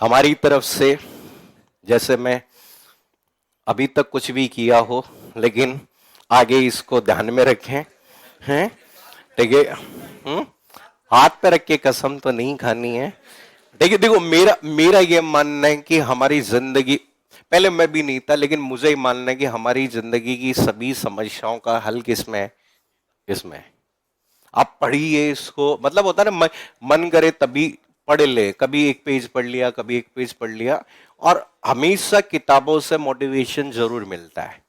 हमारी तरफ से, जैसे मैं अभी तक कुछ भी किया हो, लेकिन आगे इसको ध्यान में रखें, हैं? ठीक है, हाथ पे रख के कसम तो नहीं खानी है। ठीक है, देखो मेरा मेरा ये मानना है कि हमारी जिंदगी, पहले मैं भी नहीं था, लेकिन मुझे ही मानना है कि हमारी जिंदगी की सभी समस्याओं का हल किसमें है, इसमें। आप पढ़िए इसको, मतलब होता है ना मन करे तभी पढ़ ले, कभी एक पेज पढ़ लिया, कभी एक पेज पढ़ लिया। और हमेशा किताबों से मोटिवेशन जरूर मिलता है।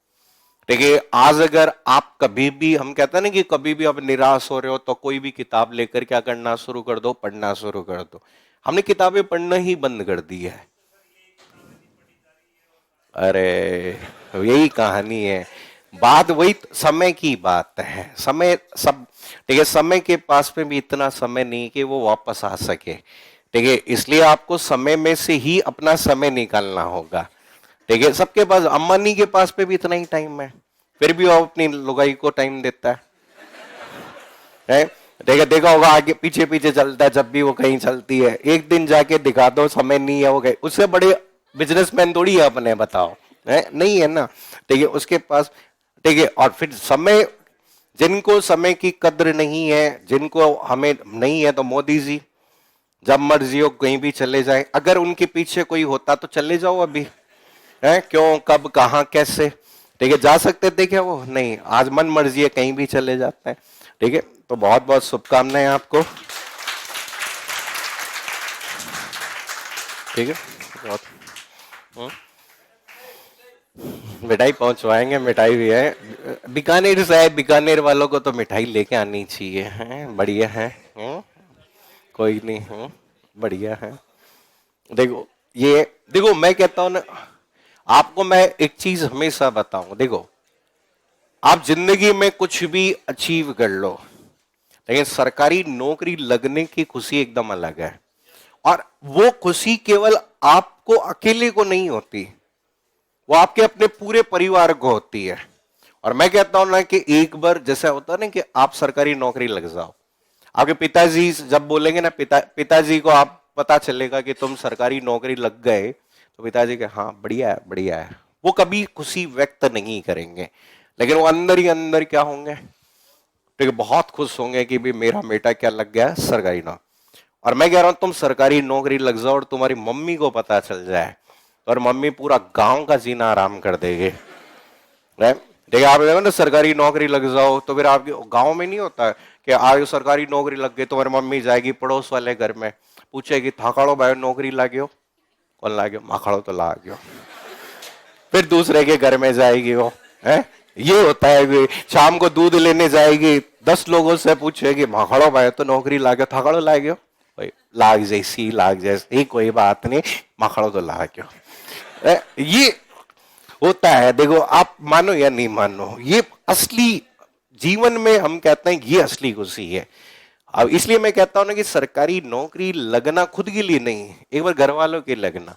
ठीक है, आज अगर आप कभी भी, हम कहते हैं ना कि कभी भी आप निराश हो रहे हो तो कोई भी किताब लेकर क्या करना शुरू कर दो, पढ़ना शुरू कर दो। हमने किताबें पढ़ना ही बंद कर दी है। अरे यही कहानी है, बात वही समय की बात है। समय सब ठीक है, समय के पास में भी इतना समय नहीं कि वो वापस आ सके। ठीक है, इसलिए आपको समय में से ही अपना समय निकालना होगा। ठीक है, सबके पास, अंबानी के पास पे भी इतना ही टाइम है, फिर भी वो अपनी लुगाई को टाइम देता है। देखा देखा होगा, आगे पीछे पीछे चलता है जब भी वो कहीं चलती है। एक दिन जाके दिखा दो समय नहीं है, वो गए। उससे बड़े बिजनेसमैन थोड़ी है अपने, बताओ है नहीं है ना। ठीक है, उसके पास। ठीक है, और फिर समय, जिनको समय की कद्र नहीं है, जिनको हमें नहीं है, तो मोदी जी जब मर्जी हो कहीं भी चले जाए। अगर उनके पीछे कोई होता तो चले जाओ अभी, है क्यों, कब, कहां, कैसे। ठीक है, जा सकते थे क्या वो? नहीं, आज मन मर्जी है कहीं भी चले जाते हैं। ठीक है, तो बहुत बहुत शुभकामनाएं आपको। ठीक है, बहुत मिठाई पहुंचवाएंगे, मिठाई भी है बीकानेर से है, बीकानेर वालों को तो मिठाई लेके आनी चाहिए, है बढ़िया है। कोई नहीं, बढ़िया है। देखो ये, देखो मैं कहता हूं ना, आपको मैं एक चीज हमेशा बताऊं, देखो आप जिंदगी में कुछ भी अचीव कर लो, लेकिन सरकारी नौकरी लगने की खुशी एकदम अलग है। और वो खुशी केवल आपको अकेले को नहीं होती, वो आपके अपने पूरे परिवार को होती है। और मैं कहता हूं ना कि एक बार जैसा होता है ना कि आप सरकारी नौकरी लग जाओ, आपके पिताजी जब बोलेंगे ना, पिताजी को आप पता चलेगा कि तुम सरकारी नौकरी लग गए, तो पिताजी के हाँ बढ़िया है बढ़िया है, वो कभी खुशी व्यक्त नहीं करेंगे, लेकिन वो अंदर ही अंदर क्या होंगे, ठीक है, बहुत खुश होंगे कि भी मेरा बेटा क्या लग गया, सरकारी नौकरी। और मैं कह रहा हूं तुम सरकारी नौकरी लग जाओ और तुम्हारी मम्मी को पता चल जाए, और मम्मी पूरा गांव का जीना आराम कर देगी। देखिए, आप देखो ना सरकारी नौकरी लग जाओ तो फिर आपके गांव में नहीं होता है कि आज सरकारी नौकरी लग गई, तुम्हारी मम्मी जाएगी पड़ोस वाले घर में, पूछेगी थाकाड़ो भाई नौकरी लागो, कौन लागो, माखाड़ो तो लागो। फिर दूसरे के घर में जाएगी वो, है ये होता है कि शाम को दूध लेने जाएगी, 10 लोगों से पूछेगी माखाड़ो भाई तो नौकरी लागो, थाकाड़ो लागो, लाग जैसी लाग जैसी, कोई बात नहीं, माखाड़ो तो लागो। ये होता है। देखो आप मानो या नहीं मानो, ये असली जीवन में हम कहते हैं ये असली खुशी है। अब इसलिए मैं कहता हूं ना कि सरकारी नौकरी लगना खुद के लिए नहीं, एक बार घर वालों के लगना,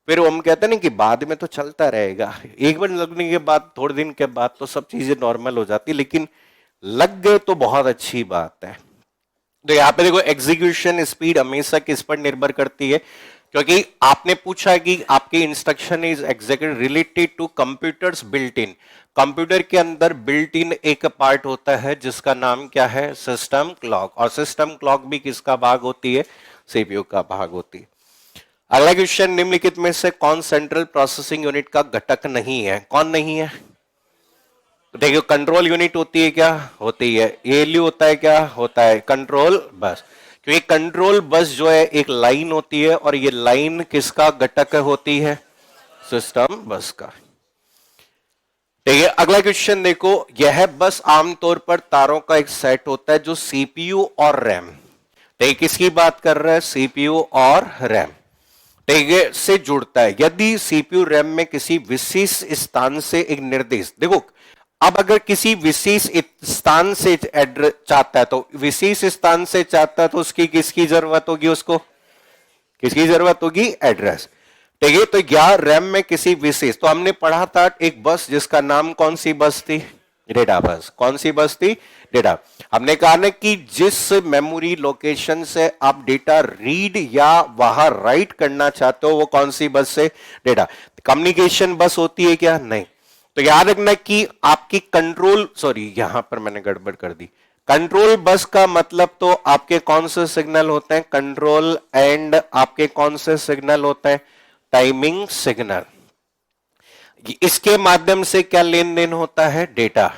फिर हम कहते हैं ना कि बाद में तो चलता रहेगा। एक बार लगने के बाद थोड़े दिन के बाद तो सब चीजें नॉर्मल हो जाती, लेकिन लग गए तो बहुत अच्छी बात है। तो यहाँ पे देखो एग्जीक्यूशन स्पीड हमेशा किस पर निर्भर करती है, क्योंकि आपने पूछा कि आपके instruction is exactly related to computers built in. Computer के अंदर बिल्ट इन एक पार्ट होता है जिसका नाम क्या है, सिस्टम क्लॉक। और सिस्टम क्लॉक भी किसका भाग होती है, सीपीयू का भाग होती है। अगला क्वेश्चन, निम्नलिखित में से कौन सेंट्रल प्रोसेसिंग यूनिट का घटक नहीं है? कौन नहीं है? देखिए कंट्रोल यूनिट होती है, क्या होती है, एएलयू होता है, क्या होता है, कंट्रोल बस। क्योंकि कंट्रोल बस जो है एक लाइन होती है, और ये लाइन किसका घटक होती है, सिस्टम बस का। ठीक है, अगला क्वेश्चन देखो, यह बस आमतौर पर तारों का एक सेट होता है जो सीपीयू और रैम, ठीक, किसकी बात कर रहा है, सीपीयू और रैम, ठीक है, से जुड़ता है। यदि सीपीयू रैम में किसी विशेष स्थान से एक निर्देश, देखो अब अगर किसी विशेष स्थान से एड्रेस चाहता है, तो विशेष स्थान से चाहता है तो उसकी किसकी जरूरत होगी, उसको किसकी जरूरत होगी, एड्रेस। ठीक है, तो या रैम में किसी विशेष, तो हमने पढ़ा था एक बस जिसका नाम कौन सी बस थी, डेटा बस। कौन सी बस थी, डेटा। हमने कहा ना कि जिस मेमोरी लोकेशन से आप डेटा रीड या वहां राइट करना चाहते हो वो कौन सी बस से, डेटा। कम्युनिकेशन बस होती है क्या, नहीं। तो याद रखना कि आपकी कंट्रोल, सॉरी यहां पर मैंने गड़बड़ कर दी, कंट्रोल बस का मतलब तो आपके कौन से सिग्नल होते हैं, कंट्रोल, एंड आपके कौन से सिग्नल होते हैं, टाइमिंग सिग्नल। इसके माध्यम से क्या लेन देन होता है, डेटा।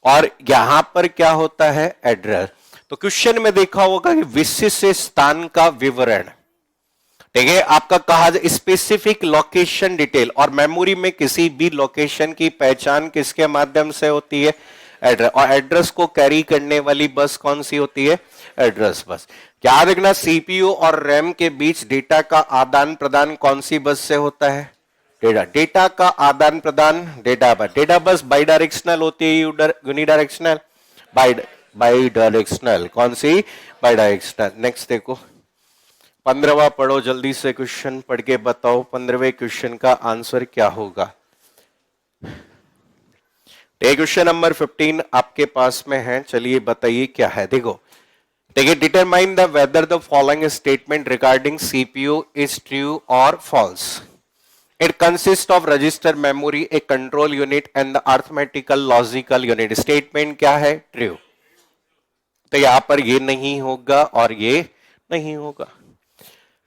और यहां पर क्या होता है, एड्रेस। तो क्वेश्चन में देखा होगा कि विशिष्ट स्थान का विवरण, ठीक है, आपका कहा स्पेसिफिक लोकेशन डिटेल, और मेमोरी में किसी भी लोकेशन की पहचान किसके माध्यम से होती है, एड्रेस। और एड्रेस को कैरी करने वाली बस कौन सी होती है, एड्रेस बस। क्या रखना, सीपीयू और रैम के बीच डेटा का आदान प्रदान कौन सी बस से होता है, डेटा, डेटा का आदान प्रदान, डेटा बस बाई डायरेक्शनल होती है यूनिडायरेक्शनल? By directional. कौन सी? By directional. नेक्स्ट देखो 15वां पढ़ो, जल्दी से क्वेश्चन पढ़ के बताओ 15वें क्वेश्चन का आंसर क्या होगा। क्वेश्चन नंबर 15 आपके पास में है, चलिए बताइए क्या है। देखो देखिए, determine the whether the following statement regarding CPU is true और false. It consist of register memory, a control unit and the arithmetical logical unit. Statement क्या है? ट्रू। तो यहां पर ये नहीं होगा और ये नहीं होगा।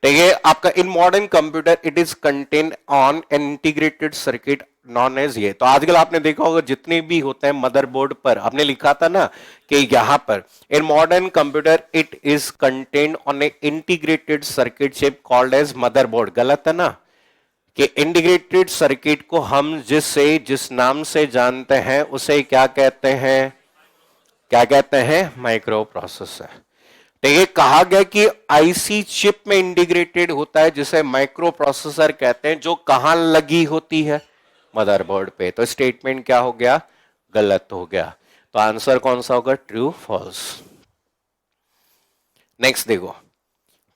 देखिए आपका in modern computer it is contain on an integrated circuit known as ये। तो आजकल आपने देखा होगा जितने भी होते हैं मदरबोर्ड पर, आपने लिखा था ना कि यहां पर in modern computer it is contain on a integrated circuit chip called as motherboard. गलत है ना? कि इंटीग्रेटेड सर्किट को हम जिस नाम से जानते हैं उसे क्या कहते हैं? क्या कहते हैं? Micro processor. तो ये कहा गया कि आईसी चिप में इंटीग्रेटेड होता है जिसे माइक्रो प्रोसेसर कहते हैं, जो कहां लगी होती है? मदरबोर्ड पे। तो स्टेटमेंट क्या हो गया? गलत हो गया। तो आंसर कौन सा होगा? True, false. नेक्स्ट देखो,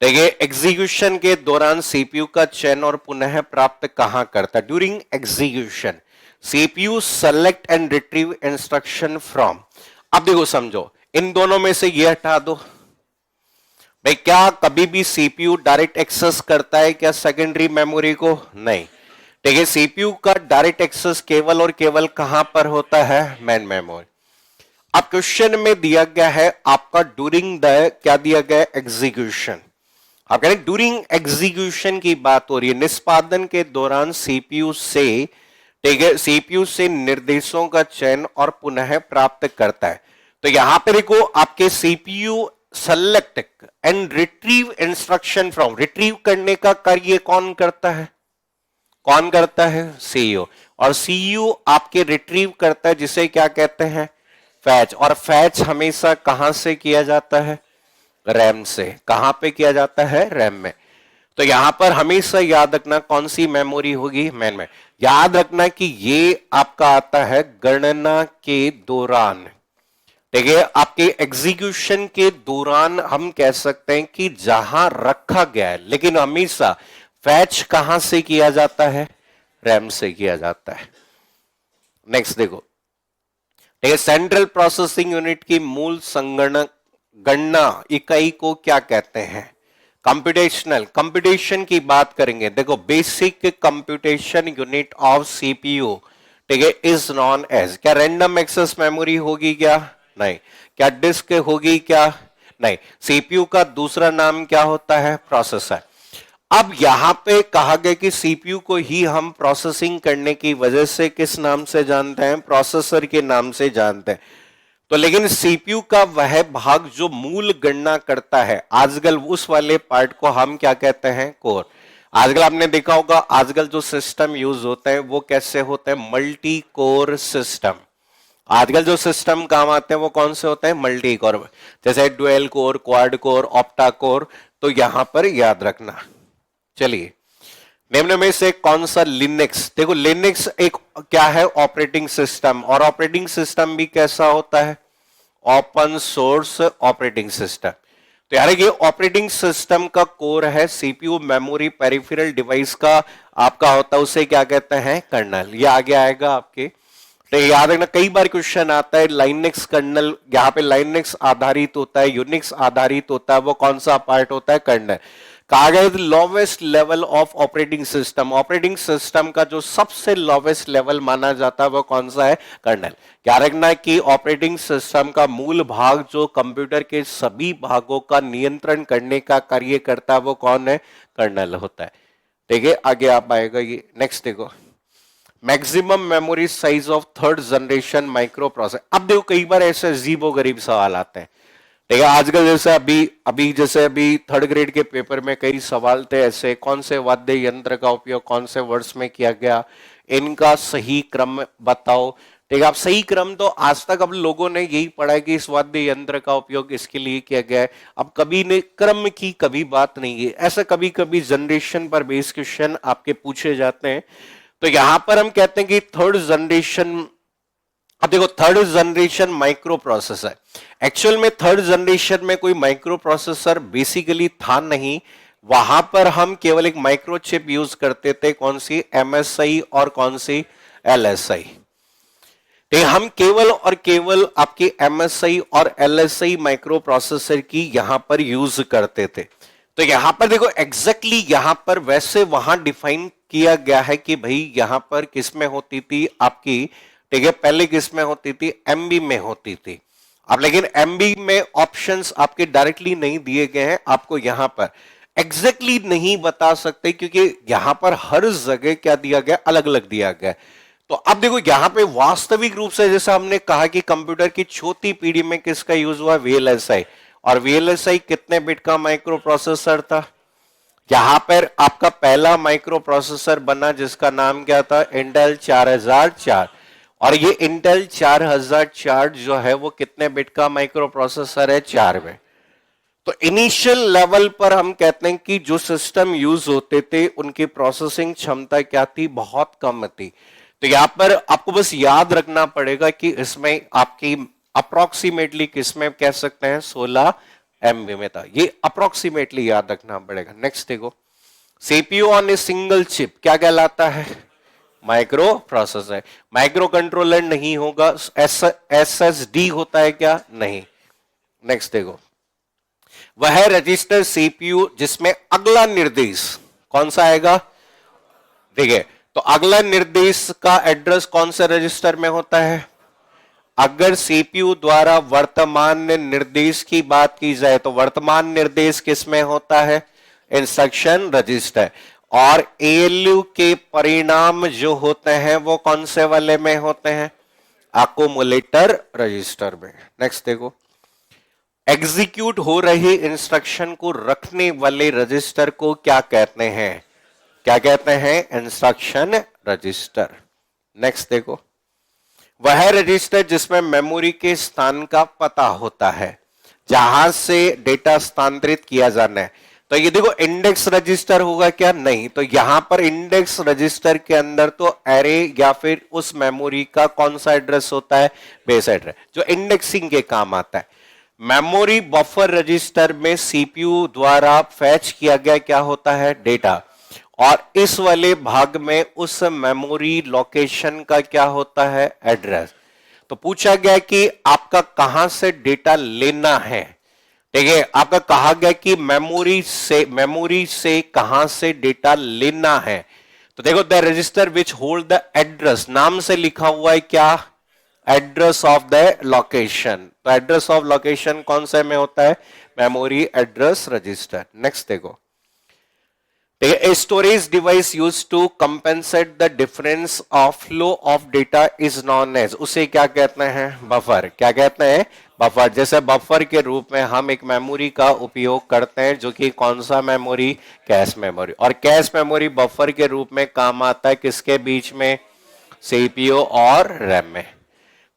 देखिए एग्जीक्यूशन के दौरान सीपीयू का चयन और पुनः प्राप्त कहां करता है? During execution CPU select and retrieve instruction from. अब देखो समझो, इन दोनों में से ये हटा दो भाई, क्या कभी भी सीपीयू डायरेक्ट एक्सेस करता है क्या सेकेंडरी मेमोरी को? नहीं। ठीक है, सीपीयू का डायरेक्ट एक्सेस केवल और केवल कहां पर होता है? Main memory. अब क्वेश्चन में दिया गया है आपका ड्यूरिंग द, क्या दिया गया? एग्जीक्यूशन। आप कह रहे ड्यूरिंग एग्जीक्यूशन की बात हो रही है, निष्पादन के दौरान सीपीयू से, ठीक है, सीपीयू से निर्देशों का चयन और पुनः प्राप्त करता है। तो यहां पर देखो आपके CPU select and retrieve instruction from, retrieve करने का कार्य कौन करता है? कौन करता है? सीयू। और सीयू आपके रिट्रीव करता है जिसे क्या कहते हैं? फैच। और फैच हमेशा कहां से किया जाता है? रैम से। कहां पे किया जाता है? रैम में। तो यहां पर हमेशा याद रखना कौन सी मेमोरी होगी? मेन में। याद रखना कि ये आपका आता है गणना के दौरान। देखिए आपके एग्जीक्यूशन के दौरान हम कह सकते हैं कि जहां रखा गया है, लेकिन हमेशा फैच कहां से किया जाता है? रैम से किया जाता है। नेक्स्ट देखो, देखिए सेंट्रल प्रोसेसिंग यूनिट की मूल संगणक गणना इकाई को क्या कहते हैं? कंप्यूटेशनल। कंप्यूटेशन की बात करेंगे, देखो basic computation unit of CPU, ठीक है, इज नॉन एज। क्या रैंडम एक्सेस मेमोरी होगी क्या? नहीं। क्या डिस्क होगी क्या? नहीं। सीपीयू का दूसरा नाम क्या होता है? प्रोसेसर। अब यहां पे कहा गया कि सीपीयू को ही हम प्रोसेसिंग करने की वजह से किस नाम से जानते हैं? प्रोसेसर के नाम से जानते हैं। तो लेकिन सीपीयू का वह भाग जो मूल गणना करता है, आजकल उस वाले पार्ट को हम क्या कहते हैं? कोर। आजकल आपने देखा होगा, आजकल जो सिस्टम यूज होता है वो कैसे होता है? Multi core system. आजकल जो सिस्टम काम आते हैं वो कौन से होते हैं? मल्टी कोर, जैसे dual core, quad core, octa core. तो यहां पर याद रखना। चलिए, निम्न में से कौन सा लिनक्स? देखो लिनक्स एक क्या है? Operating system. और ऑपरेटिंग सिस्टम भी कैसा होता है? Open source operating system. तो यार ये ऑपरेटिंग सिस्टम का कोर है, सीपीयू मेमोरी पेरिफेरल डिवाइस का आपका होता है, उसे क्या कहते हैं? कर्नल। ये आगे आएगा आपके, तो याद रखना कई बार क्वेश्चन आता है लाइनेक्स कर्नल। यहाँ पे लाइनेक्स आधारित होता है, यूनिक्स आधारित होता है, वो कौन सा पार्ट होता है? कर्नल। कहा गया lowest level of operating system, operating system का जो सबसे लोवेस्ट लेवल माना जाता है वो कौन सा है? कर्नल। क्या रखना कि ऑपरेटिंग सिस्टम का मूल भाग जो कंप्यूटर के सभी भागों का नियंत्रण करने का कार्य करता है वो कौन है? कर्नल होता है। ठीक है, आगे आप आएगा ये। नेक्स्ट देखो, maximum memory size of third generation micro processor. अब देखो कई बार ऐसे अजीबो गरीब सवाल आते हैं, ठीक है। आजकल जैसे अभी थर्ड ग्रेड के पेपर में कई सवाल थे ऐसे, कौन से वाद्य यंत्र का उपयोग कौन से वर्ष में किया गया, इनका सही क्रम बताओ। ठीक है, आप सही क्रम तो आज तक अब लोगों ने यही पढ़ा है कि इस वाद्य यंत्र का उपयोग इसके लिए किया गया है। अब कभी ने क्रम की कभी बात नहीं है। ऐसा कभी कभी जनरेशन पर बेस क्वेश्चन आपके पूछे जाते हैं, तो यहां पर हम कहते हैं कि थर्ड जनरेशन, अब देखो third generation micro processor, actual में थर्ड जनरेशन में कोई माइक्रो प्रोसेसर बेसिकली था नहीं, वहां पर हम केवल एक माइक्रो चिप यूज करते थे, कौन सी, एमएसआई और कौन सी, एलएसआई। तो हम केवल और केवल आपकी एमएसआई और एलएसआई माइक्रो प्रोसेसर की यहां पर यूज करते थे। तो यहां पर देखो एग्जैक्टली यहां पर वैसे वहां डिफाइन किया गया है कि भाई यहां पर किस में होती थी आपकी, ठीक है, पहले किस में होती थी, एमबी में होती थी। अब लेकिन एमबी में ऑप्शंस आपके डायरेक्टली नहीं दिए गए हैं, आपको यहां पर एग्जैक्टली नहीं बता सकते क्योंकि यहां पर हर जगह क्या दिया गया, अलग अलग दिया गया। तो अब देखो यहां पे वास्तविक रूप से जैसा हमने कहा कि कंप्यूटर की चौथी पीढ़ी में किसका यूज हुआ, वीएलएसआई। और वीएलएसआई कितने बिट का माइक्रो प्रोसेसर था, यहां पर आपका पहला माइक्रो प्रोसेसर बना जिसका नाम क्या था, इंटेल 4004। और ये इंटेल 4004 जो है वो कितने बिट का माइक्रो प्रोसेसर है, 4 बिट। तो इनिशियल लेवल पर हम कहते हैं कि जो सिस्टम यूज होते थे उनकी प्रोसेसिंग क्षमता क्या थी, बहुत कम थी। तो यहां पर आपको बस याद रखना पड़ेगा कि इसमें आपकी अप्रोक्सीमेटली किसमें कह सकते हैं, 16 एमबी में था, ये अप्रोक्सीमेटली याद रखना पड़ेगा। नेक्स्ट देखो, CPU on a single chip क्या कहलाता है, माइक्रो प्रोसेसर। माइक्रो कंट्रोलर नहीं होगा, एसएसडी होता है क्या, नहीं। नेक्स्ट देखो, वह रजिस्टर सीपीयू जिसमें अगला निर्देश कौन सा आएगा, ठीक है, तो अगला निर्देश का एड्रेस कौन से रजिस्टर में होता है। अगर सीपीयू द्वारा वर्तमान निर्देश की बात की जाए तो वर्तमान निर्देश किस में होता है, इंस्ट्रक्शन रजिस्टर। और एएलयू के परिणाम जो होते हैं वो कौन से वाले में होते हैं, अकोमुलेटर रजिस्टर में। नेक्स्ट देखो, एग्जीक्यूट हो रही इंस्ट्रक्शन को रखने वाले रजिस्टर को क्या कहते हैं, क्या कहते हैं, इंस्ट्रक्शन रजिस्टर। नेक्स्ट देखो, वह रजिस्टर जिसमें मेमोरी के स्थान का पता होता है जहां से डेटा स्थानांतरित किया जाना है। तो ये देखो इंडेक्स रजिस्टर होगा क्या, नहीं। तो यहां पर इंडेक्स रजिस्टर के अंदर तो एरे या फिर उस मेमोरी का कौन सा एड्रेस होता है, बेस एड्रेस, जो इंडेक्सिंग के काम आता है। मेमोरी बफर रजिस्टर में सीपीयू द्वारा फैच किया गया क्या होता है, डेटा। और इस वाले भाग में उस मेमोरी लोकेशन का क्या होता है, एड्रेस। तो पूछा गया कि आपका कहां से डेटा लेना है, ठीक है, आपका कहा गया कि मेमोरी से कहां से डेटा लेना है। तो देखो, the register which hold the address, नाम से लिखा हुआ है क्या, एड्रेस ऑफ द लोकेशन। तो एड्रेस ऑफ लोकेशन कौन से में होता है, मेमोरी एड्रेस रजिस्टर। नेक्स्ट देखो, a storage device used to compensate the difference of flow of data is known as, उसे क्या कहते हैं, बफर। क्या कहते हैं, बफर। जैसे बफर के रूप में हम एक मेमोरी का उपयोग करते हैं जो कि कौन सा मेमोरी, कैश मेमोरी। और कैश मेमोरी बफर के रूप में काम आता है किसके बीच में, सीपीयू और रैम में।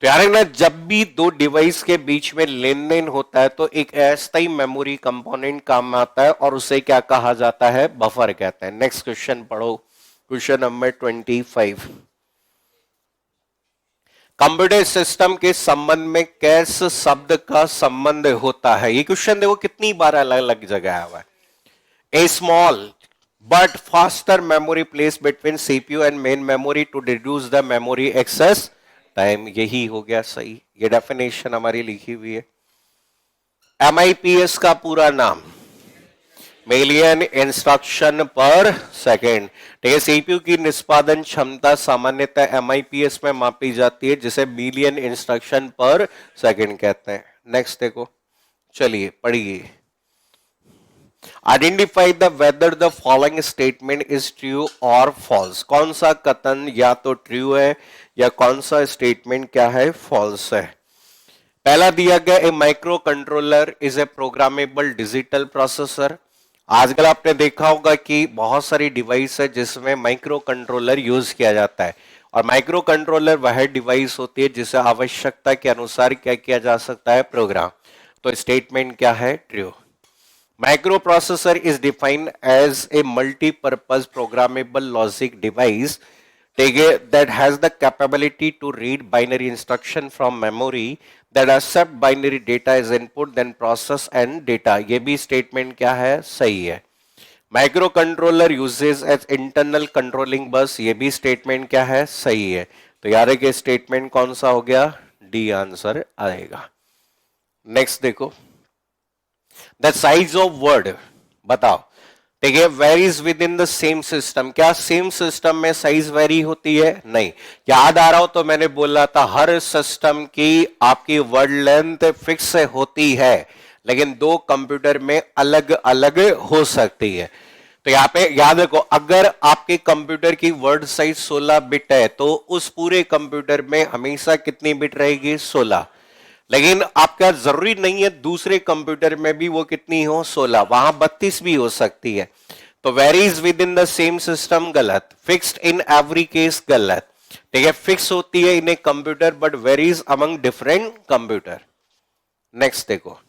तो यार ना, जब भी दो डिवाइस के बीच में लेन देन होता है तो एक अस्थायी मेमोरी कंपोनेंट काम आता है और उसे क्या कहा जाता है, बफर कहते हैं। नेक्स्ट क्वेश्चन पढ़ो, क्वेश्चन नंबर 25। कंप्यूटर सिस्टम के संबंध में कैश शब्द का संबंध होता है। ये क्वेश्चन देखो कितनी बार अलग अलग जगह आया हुआ है। A small but faster memory place between CPU and main memory to reduce the memory access time, यही हो गया सही। ये डेफिनेशन हमारी लिखी हुई है। एमआईपीएस का पूरा नाम, मिलियन इंस्ट्रक्शन पर सेकेंड। ठीक है, सीपीयू की निष्पादन क्षमता सामान्यतः एमआईपीएस में मापी जाती है जिसे मिलियन इंस्ट्रक्शन पर सेकेंड कहते हैं। नेक्स्ट देखो, चलिए पढ़िए। Identify the whether the following statement is true और फॉल्स। कौन सा कथन या तो ट्रू है या कौन सा स्टेटमेंट क्या है, फॉल्स है। पहला दिया गया, a micro controller is a programmable digital processor. आजकल आपने देखा होगा कि बहुत सारी डिवाइस है जिसमें माइक्रो कंट्रोलर यूज किया जाता है। और माइक्रो कंट्रोलर वह डिवाइस होती है जिसे आवश्यकता के अनुसार क्या किया जा सकता है, प्रोग्राम। तो स्टेटमेंट क्या है, true. Microprocessor is defined as a multi-purpose programmable logic device ठीक है, that has the capability to read binary instruction from memory that accept binary data as input then process and data। ये भी statement क्या है, सही है। Microcontroller uses as internal controlling bus, ये भी स्टेटमेंट क्या है, सही है। तो यार के स्टेटमेंट कौन सा हो गया, डी आंसर आएगा। नेक्स्ट देखो, द साइज ऑफ वर्ड बताओ। ठीक है, varies within the same system, क्या सेम सिस्टम में साइज वेरी होती है, नहीं। याद आ रहा हो तो मैंने बोला था हर सिस्टम की आपकी वर्ड लेंथ फिक्स होती है, लेकिन दो कंप्यूटर में अलग अलग हो सकती है। तो यहां पे याद रखो, अगर आपके कंप्यूटर की वर्ड साइज 16 बिट है तो उस पूरे कंप्यूटर में हमेशा कितनी बिट रहेगी, 16। लेकिन आपका जरूरी नहीं है दूसरे कंप्यूटर में भी वो कितनी हो, 16, वहां 32 भी हो सकती है। तो varies within the same system गलत, फिक्स्ड इन एवरी केस गलत। ठीक है, फिक्स होती है in a computer but varies among different computer. Next देखो,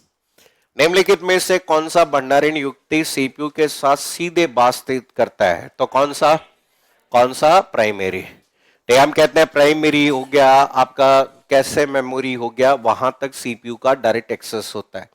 निम्नलिखित में से कौन सा भंडारण युक्ति सीपीयू के साथ सीधे बातचीत करता है, तो कौन सा प्राइमरी। तो हम कहते हैं प्राइमरी हो गया आपका, कैसे मेमोरी हो गया, वहां तक सीपीयू का डायरेक्ट एक्सेस होता है।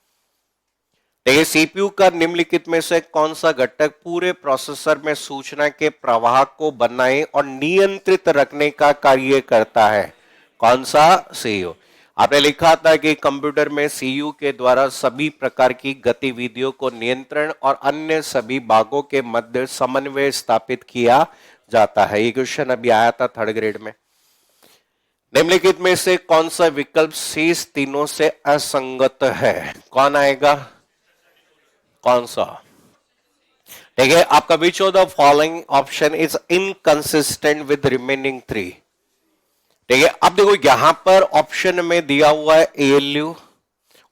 देखिए, सीपीयू का निम्नलिखित में से कौन सा घटक पूरे प्रोसेसर में सूचना के प्रवाह को बनाए और नियंत्रित रखने का कार्य करता है, कौन सा, सीयू। आपने लिखा था कि कंप्यूटर में सीयू के द्वारा सभी प्रकार की गतिविधियों को नियंत्रण और अन्य सभी भागों के मध्य समन्वय स्थापित किया जाता है। ये क्वेश्चन अभी आया था 3rd ग्रेड में। निम्नलिखित में से कौन सा विकल्प शेष तीनों से असंगत है, कौन आएगा, कौन सा। ठीक है, आपका which of the following option is inconsistent with remaining 3। ठीक है, अब देखो यहां पर ऑप्शन में दिया हुआ है एएलयू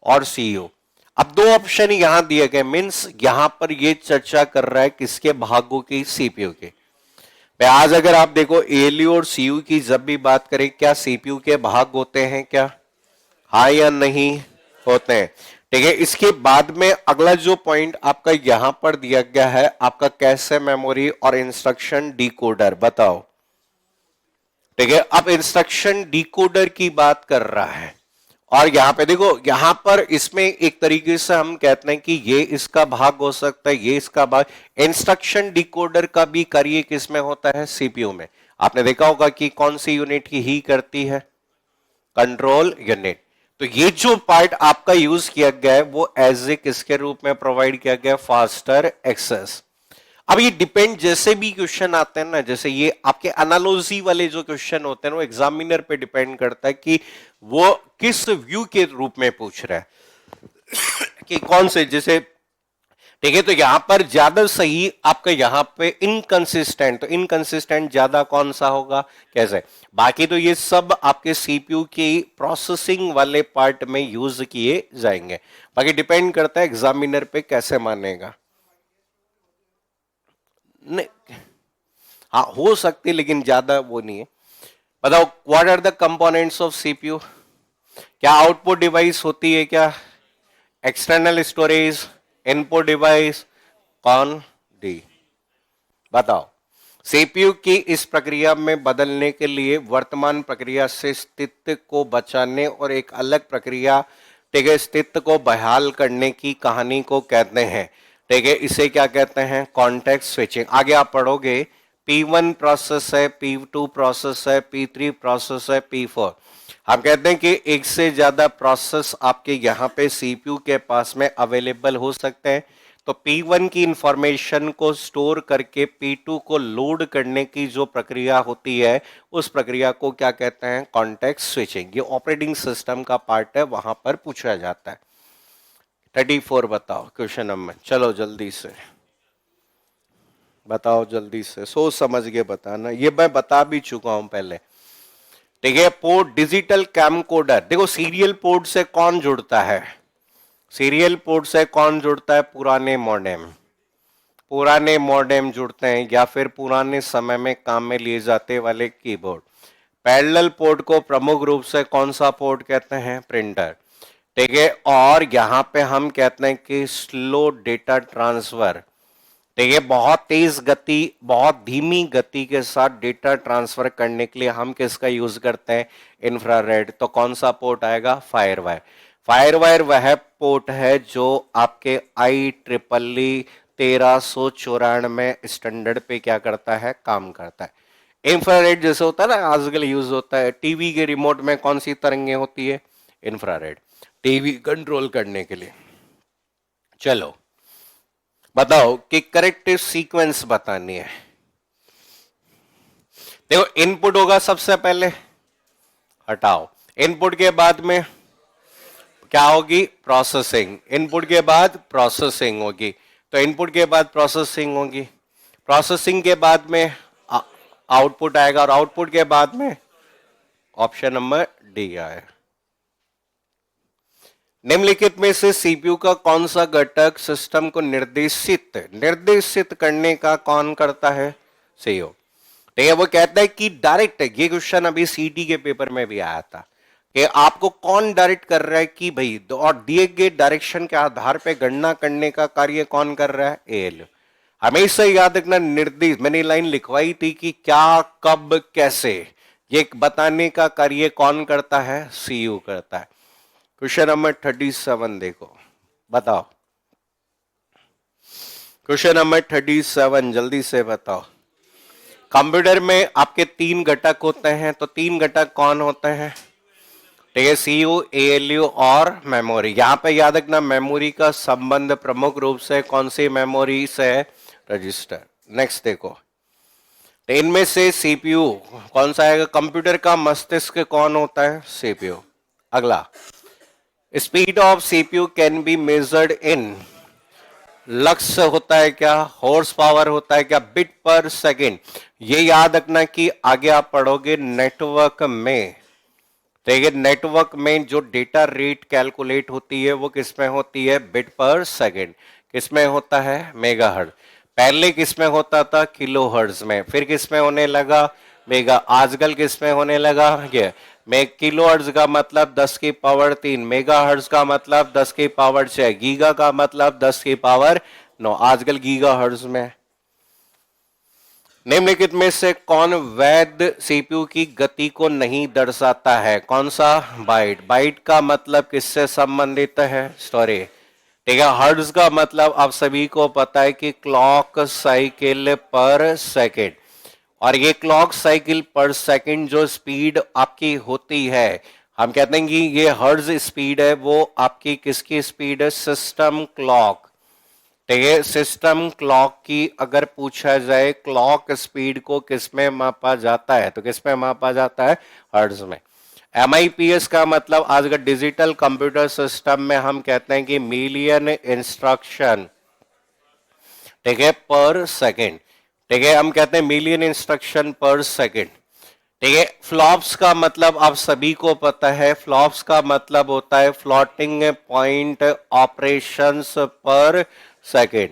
और सीयू। अब दो ऑप्शन यहां दिए गए, मींस यहां पर ये चर्चा कर रहा है किसके भागों की, सीपीयू के। आज अगर आप देखो एएलयू और सीयू की जब भी बात करें, क्या सीपीयू के भाग होते हैं क्या, हाँ या नहीं होते हैं। ठीक है, इसके बाद में अगला जो पॉइंट आपका यहां पर दिया गया है आपका कैशे मेमोरी और इंस्ट्रक्शन डिकोडर, बताओ। ठीक है, अब इंस्ट्रक्शन डिकोडर की बात कर रहा है और यहां पे देखो, यहां पर इसमें एक तरीके से हम कहते हैं कि ये इसका भाग हो सकता है, ये इसका भाग। इंस्ट्रक्शन डिकोडर का भी कार्य किसमें होता है, सीपीयू में। आपने देखा होगा कि कौन सी यूनिट की ही करती है, कंट्रोल यूनिट। तो ये जो पार्ट आपका यूज किया गया है वो एज ए किसके रूप में प्रोवाइड किया गया, फास्टर एक्सेस। अब ये डिपेंड, जैसे भी क्वेश्चन आते हैं ना, जैसे ये आपके एनालॉजी वाले जो क्वेश्चन होते हैं वो एग्जामिनर पे डिपेंड करता है कि वो किस व्यू के रूप में पूछ रहा है कि कौन से, जैसे ठीक है, तो यहां पर ज्यादा सही आपका यहां पे इनकंसिस्टेंट, तो इनकंसिस्टेंट ज्यादा कौन सा होगा, कैसे। बाकी तो ये सब आपके सीपीयू की प्रोसेसिंग वाले पार्ट में यूज किए जाएंगे, बाकी डिपेंड करता है एग्जामिनर पे कैसे मानेगा। नहीं, हाँ हो सकती लेकिन ज्यादा वो नहीं है। बताओ, what are the components of CPU, क्या आउटपुट डिवाइस होती है क्या, एक्सटर्नल स्टोरेज, इनपुट डिवाइस, कौन, डी। बताओ, सीपीयू की इस प्रक्रिया में बदलने के लिए वर्तमान प्रक्रिया से स्थिति को बचाने और एक अलग प्रक्रिया, ठीक है, स्थिति को बहाल करने की कहानी को कहते हैं। ठीक है, इसे क्या कहते हैं, कॉन्टेक्स्ट स्विचिंग। आगे आप पढ़ोगे P1 प्रोसेस है, P2 प्रोसेस है, P3 प्रोसेस है, P4। हम कहते हैं कि एक से ज्यादा प्रोसेस आपके यहाँ पे सीपीयू के पास में अवेलेबल हो सकते हैं। तो P1 की इंफॉर्मेशन को स्टोर करके P2 को लोड करने की जो प्रक्रिया होती है उस प्रक्रिया को क्या कहते हैं, कॉन्टेक्स्ट स्विचिंग। ये ऑपरेटिंग सिस्टम का पार्ट है, वहां पर पूछा जाता है। 34 बताओ क्वेश्चन नंबर, चलो जल्दी से बताओ, जल्दी से सोच समझ के बताना, ये मैं बता भी चुका हूं पहले। ठीक है, पोर्ट डिजिटल कैमकोडर, देखो सीरियल पोर्ट से कौन जुड़ता है, सीरियल पोर्ट से कौन जुड़ता है, पुराने मॉडेम जुड़ते हैं या फिर पुराने समय में काम में लिए जाते वाले कीबोर्ड। पैरेलल पोर्ट को प्रमुख रूप से कौन सा पोर्ट कहते हैं, प्रिंटर। ठीक है, और यहां पे हम कहते हैं कि स्लो डेटा ट्रांसफर, तो ये बहुत तेज गति, बहुत धीमी गति के साथ डेटा ट्रांसफर करने के लिए हम किसका यूज करते हैं? इंफ्रारेड। तो कौन सा पोर्ट आएगा? Fire wire. फायर वायर वह पोर्ट है जो आपके IEEE 1394 स्टैंडर्ड पे क्या करता है? काम करता है। इंफ्रारेड जैसे होता है ना, आजकल यूज होता है टीवी के रिमोट में, कौन सी तरंगे होती है? इंफ्रारेड, टीवी कंट्रोल करने के लिए। चलो बताओ कि करेक्ट सीक्वेंस बतानी है। देखो इनपुट होगा सबसे पहले, हटाओ। इनपुट के बाद में क्या होगी? प्रोसेसिंग। इनपुट के बाद प्रोसेसिंग होगी, तो इनपुट के बाद प्रोसेसिंग होगी। प्रोसेसिंग के बाद में आउटपुट आएगा, और आउटपुट के बाद में ऑप्शन नंबर डी आए। निम्नलिखित में से सीपीयू का कौन सा घटक सिस्टम को निर्देशित करने का कौन करता है? सीईओ। ठीक है, वो कहता है कि डायरेक्ट, ये क्वेश्चन अभी सीटी के पेपर में भी आया था कि आपको कौन डायरेक्ट कर रहा है कि भाई, और दिए गए डायरेक्शन के आधार पे गणना करने का कार्य कौन कर रहा है? एएलयू। हमेशा याद रखना, निर्देश, मैंने लाइन लिखवाई थी कि क्या, कब, कैसे, ये बताने का कार्य कौन करता है? सीयू करता है। क्वेश्चन नंबर 37 देखो, बताओ। क्वेश्चन नंबर 37 जल्दी से बताओ। कंप्यूटर में आपके 3 घटक होते हैं, तो 3 घटक कौन होते हैं? ठीक है, सीयू, एएलयू और मेमोरी। यहां पे याद रखना, मेमोरी का संबंध प्रमुख रूप से कौन सी मेमोरी से? रजिस्टर। नेक्स्ट देखो, तो इनमें से सीपीयू कौन सा आएगा? कंप्यूटर का मस्तिष्क कौन होता है? सीपीयू। अगला, speed of CPU can be measured in, लक्ष्य होता है क्या? हॉर्स पावर होता है क्या? बिट पर सेकेंड। ये याद रखना कि आगे आप पढ़ोगे नेटवर्क में, देखिए नेटवर्क में जो डेटा रेट कैलकुलेट होती है वो किसमें होती है? बिट पर सेकेंड। किसमें होता है? मेगाहर्ट्ज। पहले किसमें होता था? किलोहर्ट्ज में। फिर किसमें होने लगा? मेगा। आजकल किसमें होने लगा? ये किलोहर्ट्ज का मतलब 10 की पावर 3, मेगाहर्ट्ज का मतलब 10 की पावर 6, गीगा का मतलब 10 की पावर 9। आजकल गीगाहर्ट्ज में। निम्नलिखित में से कौन वैध सीपीयू की गति को नहीं दर्शाता है? कौन सा? बाइट। बाइट का मतलब किससे संबंधित है? स्टोरेज। ठीक है, हर्ट्ज का मतलब आप सभी को पता है कि क्लॉक साइकिल पर सेकेंड। और ये क्लॉक साइकिल पर सेकेंड जो स्पीड आपकी होती है, हम कहते हैं कि ये हर्ट्ज स्पीड है, वो आपकी किसकी स्पीड है? System clock. ठीक है, सिस्टम क्लॉक की अगर पूछा जाए क्लॉक स्पीड को किसमें मापा जाता है, तो किसमें मापा जाता है? हर्ट्ज में। MIPS का मतलब आज का डिजिटल कंप्यूटर सिस्टम में हम कहते हैं कि मिलियन इंस्ट्रक्शन, ठीक है, पर सेकेंड। ठीक है, हम कहते हैं मिलियन इंस्ट्रक्शन पर सेकेंड। ठीक है, फ्लॉप्स का मतलब आप सभी को पता है, फ्लॉप्स का मतलब होता है फ्लोटिंग पॉइंट ऑपरेशंस पर सेकेंड।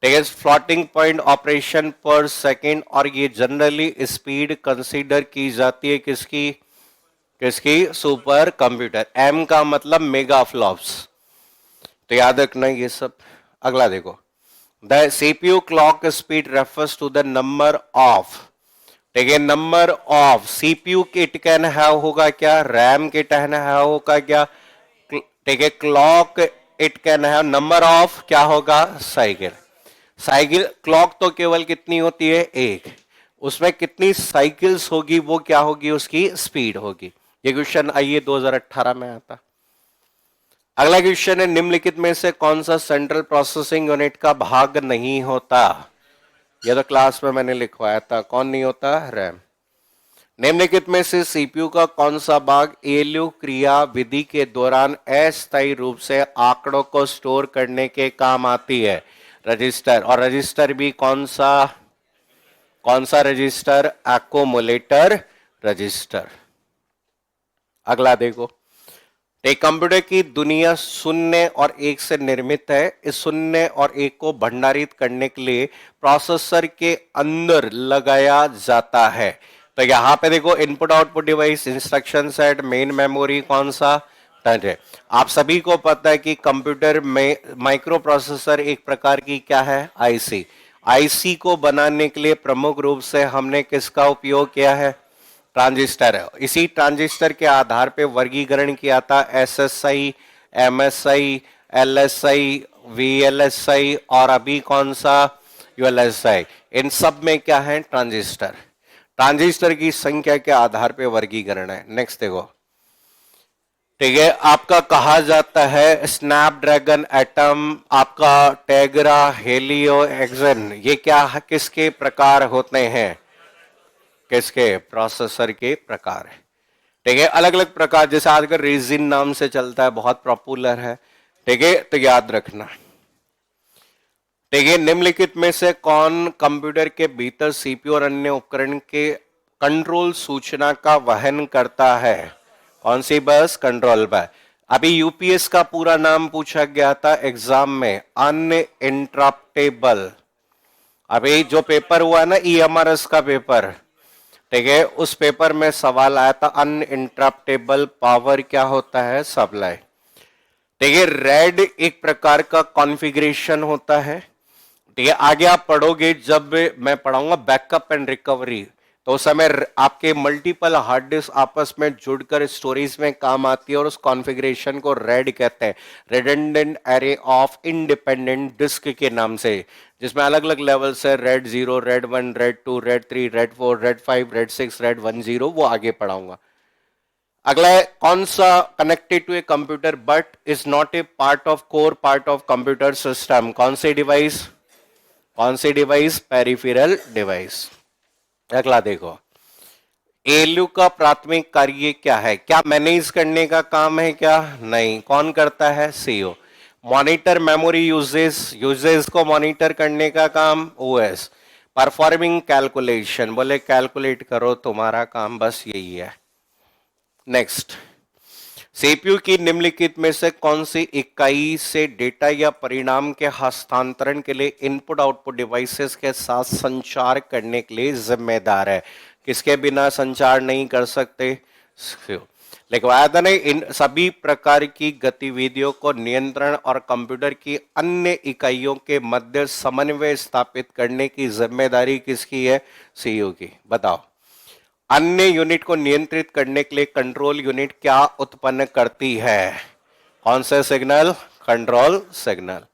ठीक है, फ्लोटिंग पॉइंट ऑपरेशन पर सेकेंड, और ये जनरली स्पीड कंसीडर की जाती है किसकी? किसकी? Super computer. M का मतलब मेगा फ्लॉप्स, तो याद रखना ये सब। अगला देखो, the CPU clock speed refers to the number of, ठीक है, number of CPU kit can have होगा क्या? रैम किट कैन हैव होगा क्या? ठीक है, clock it can have number of क्या होगा? साइकिल। साइकिल, क्लॉक तो केवल कितनी होती है? एक। उसमें कितनी साइकिल्स होगी वो क्या होगी? उसकी स्पीड होगी। ये क्वेश्चन आइए 2018 में आता। अगला क्वेश्चन है, निम्नलिखित में से कौन सा सेंट्रल प्रोसेसिंग यूनिट का भाग नहीं होता? यह तो क्लास में मैंने लिखवाया था। कौन नहीं होता? रैम। निम्नलिखित में से सीपीयू का कौन सा भाग एएलयू क्रिया विधि के दौरान अस्थायी रूप से आंकड़ों को स्टोर करने के काम आती है? रजिस्टर। और रजिस्टर भी कौन सा? कौन सा रजिस्टर? Accumulator register. अगला देखो, एक कंप्यूटर की दुनिया शून्य और एक से निर्मित है। इस शून्य और एक को भंडारित करने के लिए प्रोसेसर के अंदर लगाया जाता है। तो यहां पे देखो, input output device, instruction set, main memory कौन सा? है। आप सभी को पता है कि कंप्यूटर में माइक्रो प्रोसेसर एक प्रकार की क्या है, आईसी। आईसी को बनाने के लिए प्रमुख रूप से हमने किसका उपयोग किया है, ट्रांजिस्टर है। इसी ट्रांजिस्टर के आधार पे वर्गीकरण किया था, एसएसआई, एमएसआई, एलएसआई, वीएलएसआई और अभी कौन सा, यूएलएसआई। इन सब में क्या है, ट्रांजिस्टर। ट्रांजिस्टर की संख्या के आधार पे वर्गीकरण है। नेक्स्ट देखो, ठीक है, आपका कहा जाता है स्नैपड्रैगन एटम, आपका टेगरा, हेलियो, एक्सन, ये क्या किसके प्रकार होते हैं, किसके, प्रोसेसर के प्रकार है। ठीक है, अलग अलग प्रकार, जैसे आजकल रेजिन नाम से चलता है, बहुत पॉपुलर है। ठीक है, तो याद रखना। ठीक है, निम्नलिखित में से कौन कंप्यूटर के भीतर सीपीयू और अन्य उपकरण के कंट्रोल सूचना का वहन करता है, कौन सी बस, कंट्रोल बस। अभी यूपीएस का पूरा नाम पूछा गया था एग्जाम में, अनइंटरप्टेबल। अभी जो पेपर हुआ ना ईएमआरएस का पेपर, ठीक है, उस पेपर में सवाल आया था अनइंटरप्टेबल पावर क्या होता है, सप्लाई। ठीक है, रेड एक प्रकार का कॉन्फ़िगरेशन होता है। ठीक है, आगे आप पढ़ोगे, जब मैं पढ़ाऊंगा बैकअप एंड रिकवरी, तो उस समय आपके मल्टीपल हार्ड डिस्क आपस में जुड़कर स्टोरेज में काम आती है, और उस कॉन्फ़िगरेशन को रेड कहते हैं, redundant array of independent disk के नाम से, जिसमें अलग अलग लेवल्स है, RAID 0, RAID 1, RAID 2, RAID 3, RAID 4, RAID 5, RAID 6, RAID 1, 0, वो आगे पढ़ाऊंगा। अगला है कौन सा, connected to a computer but is not a part of core part of computer system, कौन सी डिवाइस, कौन सी डिवाइस, पेरिफेरल डिवाइस। अगला देखो, एएलयू का प्राथमिक कार्य क्या है, क्या मैनेज करने का काम है, क्या नहीं, कौन करता है, CEO. Monitor memory uses, uses को मॉनिटर करने का काम ओएस। परफॉर्मिंग कैलकुलेशन, बोले कैलकुलेट करो, तुम्हारा काम बस यही है। नेक्स्ट, सीपीयू की निम्नलिखित में से कौन सी इकाई से डेटा या परिणाम के हस्तांतरण के लिए इनपुट आउटपुट डिवाइसेस के साथ संचार करने के लिए जिम्मेदार है, किसके बिना संचार नहीं कर सकते, लिखवाया था नहीं, इन सभी प्रकार की गतिविधियों को नियंत्रण और कंप्यूटर की अन्य इकाइयों के मध्य समन्वय स्थापित करने की जिम्मेदारी किसकी है, सीईओ की। बताओ, अन्य यूनिट को नियंत्रित करने के लिए कंट्रोल यूनिट क्या उत्पन्न करती है, कौन से सिग्नल, कंट्रोल सिग्नल।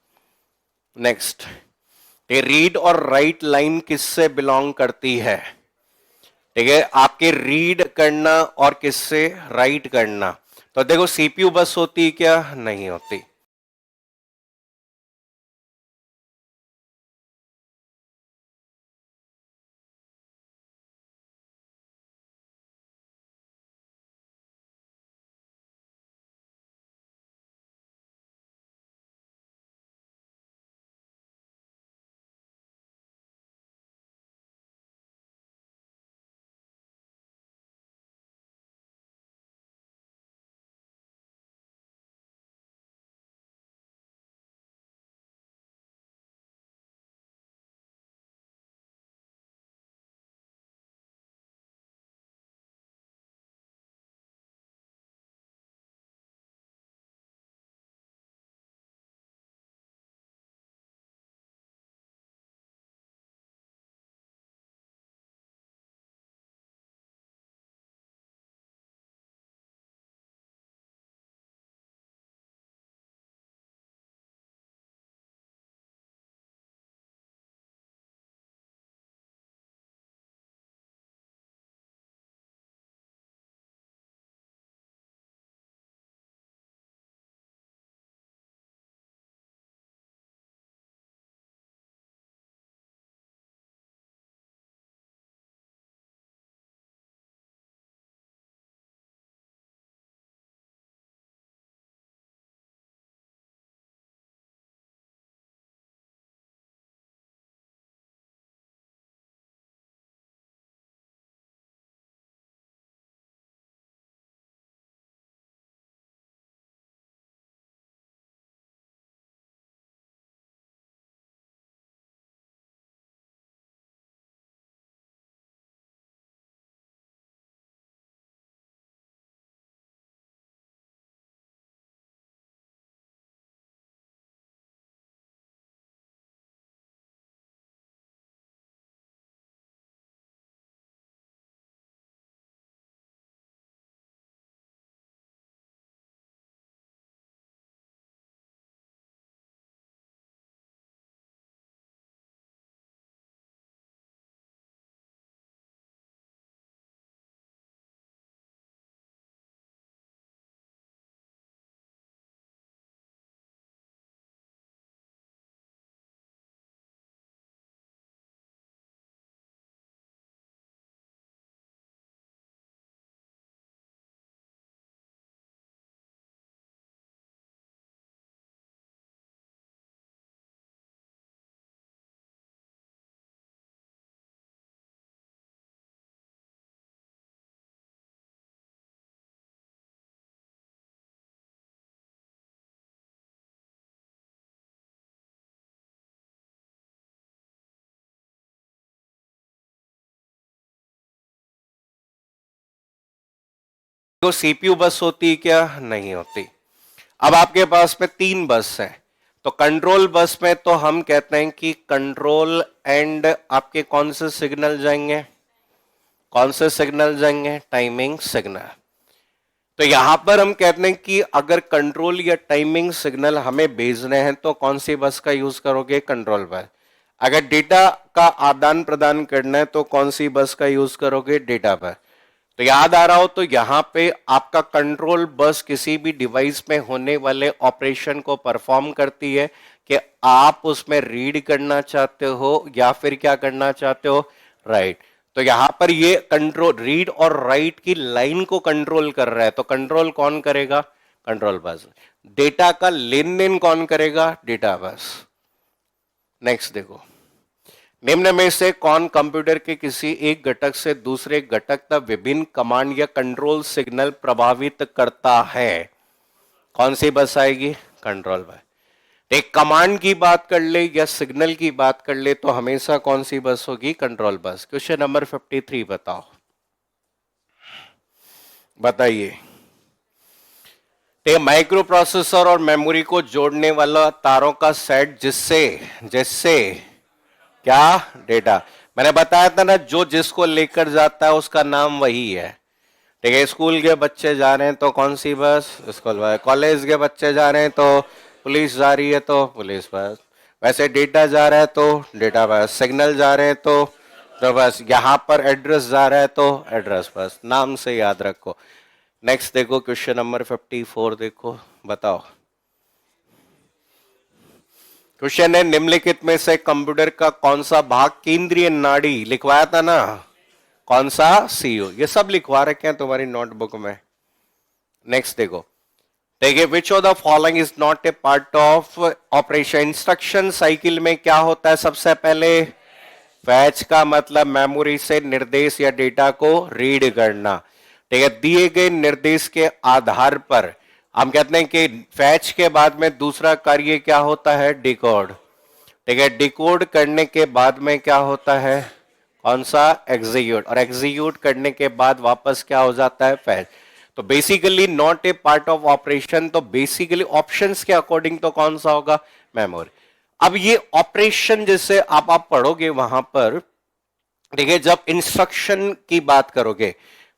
नेक्स्ट, ये रीड और राइट लाइन किससे बिलोंग करती है, ठीक है, आपके रीड करना और किससे, राइट करना। तो देखो सीपीयू बस होती क्या, नहीं होती। तो सीपीयू बस होती क्या? नहीं होती। अब आपके पास में 3 बस है, तो कंट्रोल बस में तो हम कहते हैं कि कंट्रोल एंड आपके कौन से सिग्नल जाएंगे? कौन से सिग्नल जाएंगे? Timing signal. तो यहां पर हम कहते हैं कि अगर कंट्रोल या टाइमिंग सिग्नल हमें भेजने हैं तो कौन सी बस का यूज करोगे? Control bus. अगर डेटा का आदान प्रदान करना है तो कौन सी बस का यूज करोगे? Data bus. तो याद आ रहा हो तो यहां पे आपका कंट्रोल बस किसी भी डिवाइस में होने वाले ऑपरेशन को परफॉर्म करती है कि आप उसमें रीड करना चाहते हो या फिर क्या करना चाहते हो? राइट। तो यहां पर ये कंट्रोल रीड और राइट की लाइन को कंट्रोल कर रहा है, तो कंट्रोल कौन करेगा? Control bus. डेटा का लेन देन कौन करेगा? Data bus. नेक्स्ट देखो, निम्न में से कौन कंप्यूटर के किसी एक घटक से दूसरे घटक तक विभिन्न कमांड या कंट्रोल सिग्नल प्रभावित करता है? कौन सी बस आएगी? Control bus. एक कमांड की बात कर ले या सिग्नल की बात कर ले तो हमेशा कौन सी बस होगी? Control bus. क्वेश्चन नंबर 53 बताओ, बताइए। माइक्रो प्रोसेसर और मेमोरी को जोड़ने वाला तारों का सेट जिससे जिससे क्या? डेटा। मैंने बताया था ना, जो जिसको लेकर जाता है उसका नाम वही है। ठीक है, स्कूल के बच्चे जा रहे हैं तो कौन सी बस? School bus. कॉलेज के बच्चे जा रहे हैं तो पुलिस जा रही है तो पुलिस बस। वैसे डेटा जा रहा है तो डेटा बस, सिग्नल जा रहे हैं तो बस, यहां पर एड्रेस जा रहा है तो एड्रेस बस। नाम से याद रखो। नेक्स्ट देखो, क्वेश्चन नंबर 54 देखो, बताओ। क्वेश्चन है, निम्नलिखित में से कंप्यूटर का कौन सा भाग केंद्रीय नाड़ी? लिखवाया था ना, कौन सा? सीयू। ये सब लिखवा रखे हैं तुम्हारी नोटबुक में। नेक्स्ट देखो, देखिए, which of the following is not a part of operation? Instruction cycle में क्या होता है? सबसे पहले फैच का मतलब मेमोरी से निर्देश या डेटा को रीड करना। ठीक है, दिए गए निर्देश के आधार पर हम कहते हैं कि फैच के बाद में दूसरा कार्य क्या होता है? डिकोड। ठीक है, डिकोड करने के बाद में क्या होता है? कौन सा? एग्जीक्यूट। और एग्जीक्यूट करने के बाद वापस क्या हो जाता है? फैच। तो basically not a part of operation, तो बेसिकली ऑप्शंस के अकॉर्डिंग तो कौन सा होगा? मेमोरी। अब ये ऑपरेशन जैसे आप पढ़ोगे वहां पर, देखिए, जब इंस्ट्रक्शन की बात करोगे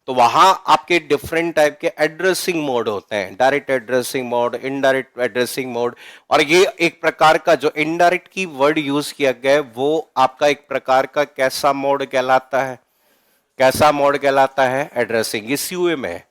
तो वहां आपके डिफरेंट टाइप के एड्रेसिंग मोड होते हैं। Direct addressing mode, indirect addressing mode. और ये एक प्रकार का जो इनडायरेक्ट की वर्ड यूज किया गया है वो आपका एक प्रकार का कैसा मोड कहलाता है? कैसा मोड कहलाता है? एड्रेसिंग। इस यूए में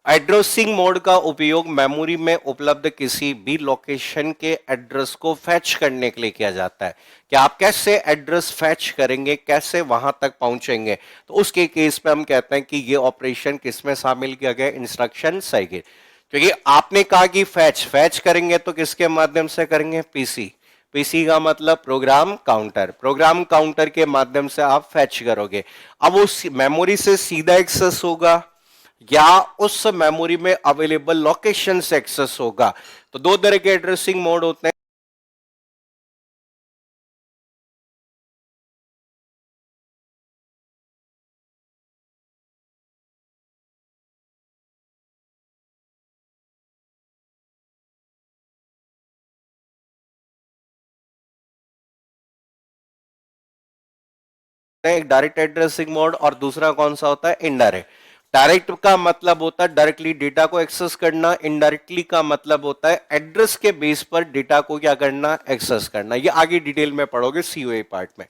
एड्रेसिंग मोड का उपयोग मेमोरी में उपलब्ध किसी भी लोकेशन के एड्रेस को फैच करने के लिए किया जाता है। कि आप कैसे एड्रेस फैच करेंगे, कैसे वहां तक पहुंचेंगे, तो उसके केस पे हम कहते हैं कि ये ऑपरेशन किसमें शामिल किया गया? Instruction cycle. क्योंकि आपने कहा कि फैच फैच करेंगे तो किसके माध्यम से करेंगे? पीसी। पीसी का मतलब प्रोग्राम काउंटर। प्रोग्राम काउंटर के माध्यम से आप फैच करोगे। अब उस मेमोरी से सीधा एक्सेस होगा या उस मेमोरी में अवेलेबल लोकेशन से एक्सेस होगा। तो दो तरह के एड्रेसिंग मोड होते हैं। एक डायरेक्ट एड्रेसिंग मोड और दूसरा कौन सा होता है? इनडायरेक्ट। डायरेक्ट का मतलब होता है डायरेक्टली डेटा को एक्सेस करना। इनडायरेक्टली का मतलब होता है एड्रेस के बेस पर डेटा को क्या करना? एक्सेस करना। ये आगे डिटेल में पढ़ोगे सीओए पार्ट में।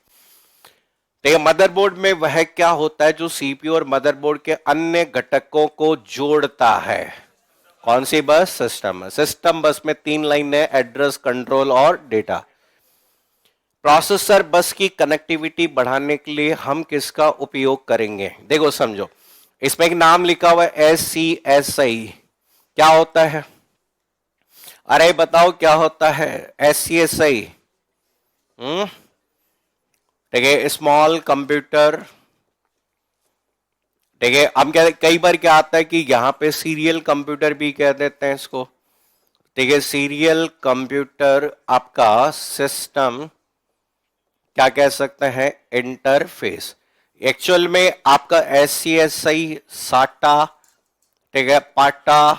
देखिए, मदरबोर्ड में वह क्या होता है जो सीपीयू और मदरबोर्ड के अन्य घटकों को जोड़ता है? कौन सी बस? सिस्टम बस। सिस्टम बस में 3 लाइन है, एड्रेस, कंट्रोल और डेटा। प्रोसेसर बस की कनेक्टिविटी बढ़ाने के लिए हम किसका उपयोग करेंगे? देखो समझो, इसमें एक नाम लिखा हुआ है SCSI। क्या होता है? अरे बताओ क्या होता है SCSI? ठीक है, स्मॉल कंप्यूटर। ठीक है, हम क्या, कई बार क्या आता है कि यहां पे सीरियल कंप्यूटर भी कह देते हैं इसको। ठीक है, सीरियल कंप्यूटर आपका सिस्टम क्या कह सकते हैं? इंटरफेस। एक्चुअल में आपका SCSI साटा, ठीक है, पाटा,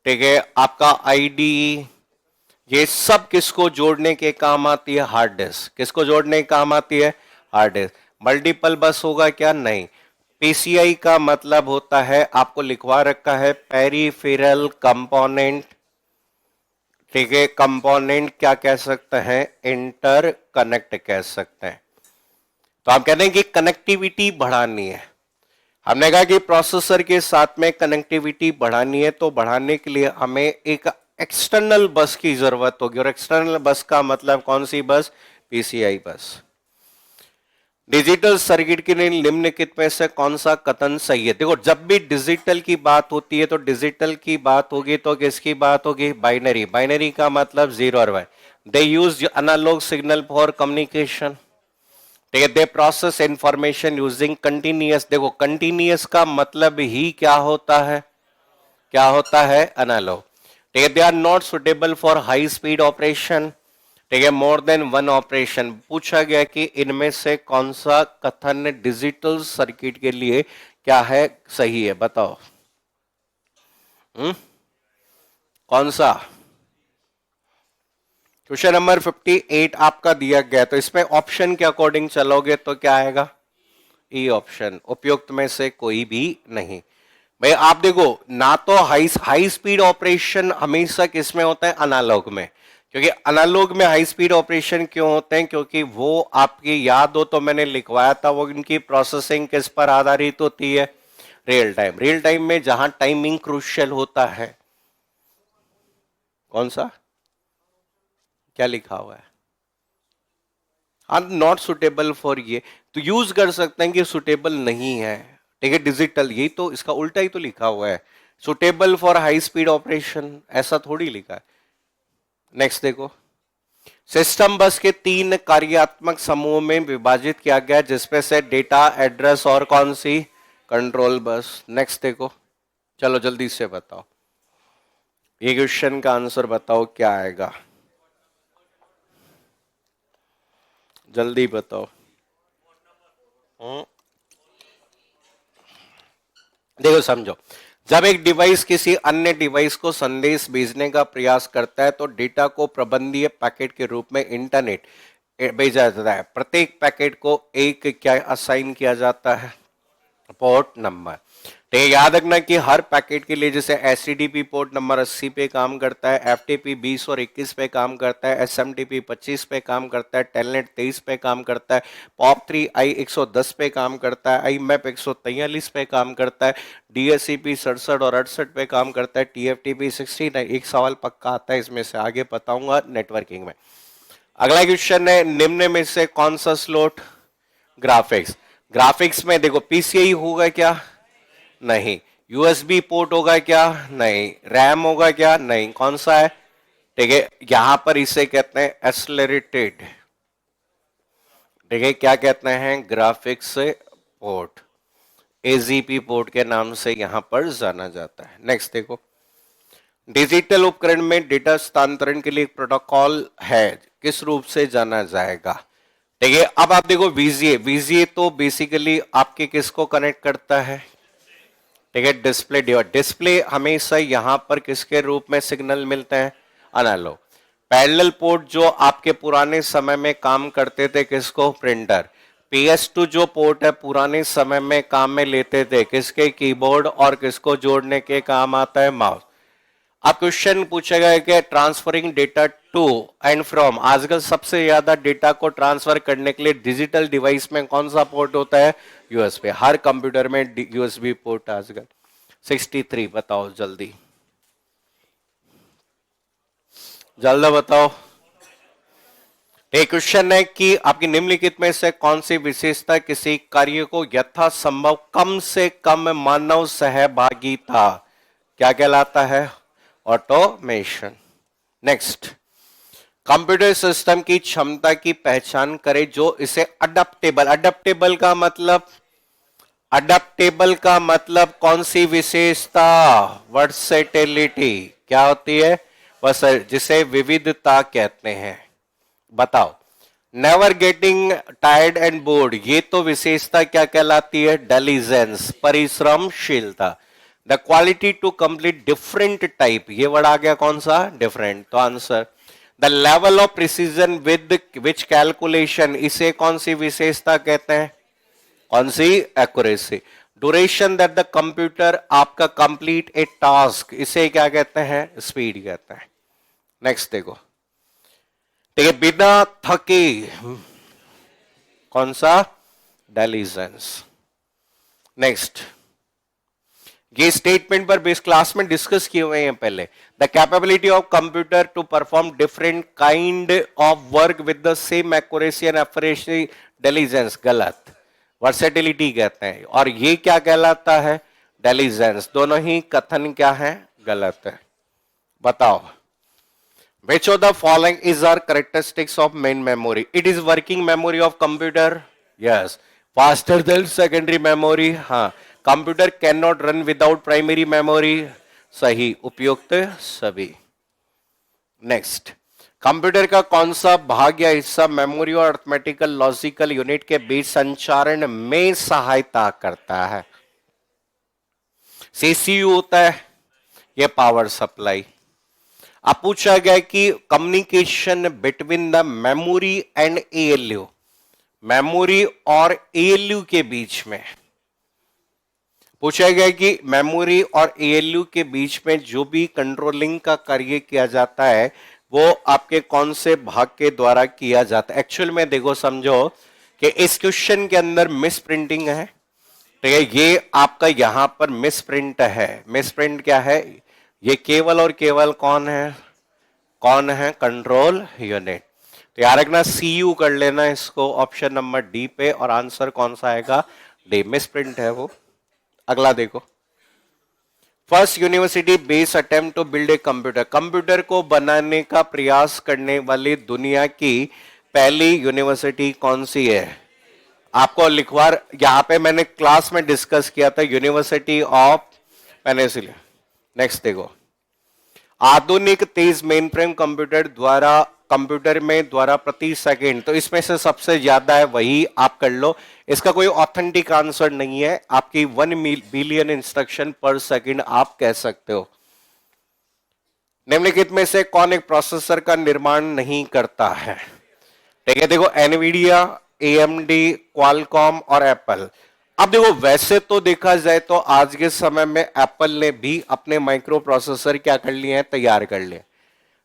ठीक है, आपका आईडी, ये सब किसको जोड़ने के काम आती है? Hard disk. किसको जोड़ने के काम आती है? Hard disk. मल्टीपल बस होगा क्या? नहीं। पीसीआई का मतलब होता है, आपको लिखवा रखा है, पेरिफेरल कंपोनेंट, ठीक है, कंपोनेंट क्या कह सकते हैं? इंटर कनेक्ट कह सकते हैं। तो आप कहते हैं कि कनेक्टिविटी बढ़ानी है। हमने कहा कि प्रोसेसर के साथ में कनेक्टिविटी बढ़ानी है, तो बढ़ाने के लिए हमें एक एक्सटर्नल बस की जरूरत होगी। और एक्सटर्नल बस का मतलब कौन सी बस? पीसीआई बस। डिजिटल सर्किट के लिए निम्नलिखित में से कौन सा कथन सही है? देखो, जब भी डिजिटल की बात होती है तो डिजिटल की बात होगी तो किसकी बात होगी? बाइनरी। बाइनरी का मतलब 0 और 1। They use analog signal for communication, ठीक है। They process information using continuous. देखो, कंटिन्यूअस का मतलब ही क्या होता है? क्या होता है? एनालॉग, ठीक है। They are not suitable for high speed operation, ठीक है, मोर देन वन ऑपरेशन। पूछा गया कि इनमें से कौन सा कथन डिजिटल सर्किट के लिए क्या है? सही है, बताओ। कौन सा? क्वेश्चन नंबर 58 आपका दिया गया, तो इसमें ऑप्शन के अकॉर्डिंग चलोगे तो क्या आएगा? ई ऑप्शन, उपयुक्त में से कोई भी नहीं। भाई आप देखो ना, तो हाई स्पीड ऑपरेशन हमेशा किसमें होता है? एनालॉग में। क्योंकि एनालॉग में हाई स्पीड ऑपरेशन क्यों होते हैं? क्योंकि वो आपकी याद हो तो मैंने लिखवाया था, वो इनकी प्रोसेसिंग किस पर आधारित होती है? Real time. रियल टाइम में जहां टाइमिंग क्रूशियल होता है, कौन सा? क्या लिखा हुआ है? हाँ, नॉट सुटेबल फॉर, ये तो यूज कर सकते हैं कि सुटेबल नहीं है, ठीक है। डिजिटल, यही तो इसका उल्टा ही तो लिखा हुआ है, suitable for high speed operation, ऐसा थोड़ी लिखा है। नेक्स्ट देखो, सिस्टम बस के 3 कार्यात्मक समूहों में विभाजित किया गया, जिसमें से डेटा, एड्रेस और कौन सी? Control bus. नेक्स्ट देखो, चलो जल्दी से बताओ, ये क्वेश्चन का आंसर बताओ क्या आएगा? जल्दी बताओ। देखो समझो, जब एक डिवाइस किसी अन्य डिवाइस को संदेश भेजने का प्रयास करता है तो डेटा को प्रबंधीय पैकेट के रूप में इंटरनेट भेजा जाता है। प्रत्येक पैकेट को एक क्या असाइन किया जाता है? Port number. तो याद रखना कि हर पैकेट के लिए, जैसे एसटीडीपी पोर्ट नंबर 80 पे काम करता है, एफटीपी 20 और 21 पे काम करता है, एसएमटीपी 25 पे काम करता है, टेलनेट 23 पे काम करता है, पॉप3 आई 110 पे काम करता है, आई मैप 143 पे काम करता है, डीएससीपी 67 और 68 पे काम करता है, टीएफटीपी 69। एक सवाल पक्का आता है इसमें से, आगे बताऊंगा नेटवर्किंग में। अगला क्वेश्चन है, निम्न में से कौन सा स्लॉट? ग्राफिक्स। ग्राफिक्स में देखो, पीसीआई होगा क्या? नहीं। यूएसबी पोर्ट होगा क्या? नहीं। रैम होगा क्या? नहीं। कौन सा है? ठीक है, यहां पर इसे कहते हैं एक्सेलरेटेड, ठीक है, क्या कहते हैं? ग्राफिक्स पोर्ट, एजीपी पोर्ट के नाम से यहां पर जाना जाता है। नेक्स्ट देखो, डिजिटल उपकरण में डेटा हस्तांतरण के लिए एक प्रोटोकॉल है, किस रूप से जाना जाएगा? ठीक है, अब आप देखो, वीजीए। वीजीए तो बेसिकली आपके किसको कनेक्ट करता है? ठीक है, डिस्प्ले डिवाइस। डिस्प्ले हमेशा यहां पर किसके रूप में सिग्नल मिलते हैं? एनालॉग। पैरेलल पोर्ट जो आपके पुराने समय में काम करते थे, किसको? प्रिंटर। PS2 जो पोर्ट है पुराने समय में काम में लेते थे, किसके? कीबोर्ड। और किसको जोड़ने के काम आता है? माउस। अब क्वेश्चन पूछेगा कि transferring data to and from, आजकल सबसे ज्यादा डेटा को ट्रांसफर करने के लिए डिजिटल डिवाइस में कौन सा पोर्ट होता है? यूएसबी। हर कंप्यूटर में यूएसबी पोर्ट आजकल। 63 बताओ जल्दी, जल्दी बताओ। एक क्वेश्चन है कि आपकी निम्नलिखित में से कौन सी विशेषता किसी कार्य को यथासंभव कम से कम मानव सहभागिता क्या कहलाता है? ऑटोमेशन। नेक्स्ट, कंप्यूटर सिस्टम की क्षमता की पहचान करें जो इसे अडेप्टेबल, अडेप्टेबल का मतलब, अडेप्टेबल का मतलब कौन सी विशेषता? वर्सेटिलिटी। क्या होती है? बस, जिसे विविधता कहते हैं। बताओ। Never getting tired and bored, ये तो विशेषता क्या कहलाती है? डेलीजेंस, परिश्रमशीलता। The quality to complete different type, ये वर्ड आ गया कौन सा, डिफरेंट, तो answer the level of precision with which calculation, इसे कौन सी विशेषता कहते हैं, कौन सी, accuracy. Duration that the computer आपका कंप्लीट ए टास्क, इसे क्या कहते हैं, स्पीड कहते हैं। नेक्स्ट देखो, ठीक है, बिना थके, कौन सा, डिलीजेंस। नेक्स्ट, ये स्टेटमेंट पर बेस क्लास में डिस्कस किए हुए हैं पहले। The capability of computer to perform different kind of work with the same accuracy and efficiency, diligence, गलत, वर्सेटिलिटी कहते हैं, और ये क्या कहलाता है, डिलीजेंस। दोनों ही कथन क्या है, गलत है। बताओ, which of the following is our characteristics of main memory? It is working memory of computer, yes. Faster than secondary memory, हाँ. Computer cannot run without primary memory, सही, उपयुक्त सभी। नेक्स्ट, कंप्यूटर का कौन सा भाग या हिस्सा मेमोरी और अर्थमेटिकल लॉजिकल यूनिट के बीच संचारण में सहायता करता है? सीसीयू होता है, यह पावर सप्लाई। अब पूछा गया कि communication between the memory and ALU, memory और एएलयू के बीच में पूछा गया कि मेमोरी और एएलयू के बीच में जो भी कंट्रोलिंग का कार्य किया जाता है वो आपके कौन से भाग के द्वारा किया जाता है? एक्चुअल में देखो, समझो कि इस क्वेश्चन के अंदर मिस प्रिंटिंग है, ठीक है, ये आपका यहां पर मिस प्रिंट है। मिस प्रिंट क्या है, ये केवल और केवल कौन है, कंट्रोल यूनिट। तो यार रखना, सीयू कर लेना इसको ऑप्शन नंबर डी पे, और आंसर कौन सा आएगा, डी, मिस प्रिंट है वो। अगला देखो, first university based attempt to build a computer, computer को बनाने का प्रयास करने वाली दुनिया की पहली यूनिवर्सिटी कौन सी है? आपको लिखवा, यहां पे मैंने क्लास में डिस्कस किया था, यूनिवर्सिटी ऑफ पेनिसिलिन। नेक्स्ट देखो, आधुनिक तेज मेनफ्रेम कंप्यूटर में द्वारा प्रति सेकंड, तो इसमें से सबसे ज्यादा है वही आप कर लो, इसका कोई ऑथेंटिक आंसर नहीं है। आपकी 1 बिलियन इंस्ट्रक्शन पर सेकंड आप कह सकते हो। निम्नलिखित में से कौन एक प्रोसेसर का निर्माण नहीं करता है? ठीक है, देखो, एनवीडिया, एएमडी, क्वालकॉम और एप्पल। अब देखो, वैसे तो देखा जाए तो आज के समय में एप्पल ने भी अपने माइक्रो प्रोसेसर क्या कर लिए हैं, तैयार कर लिए,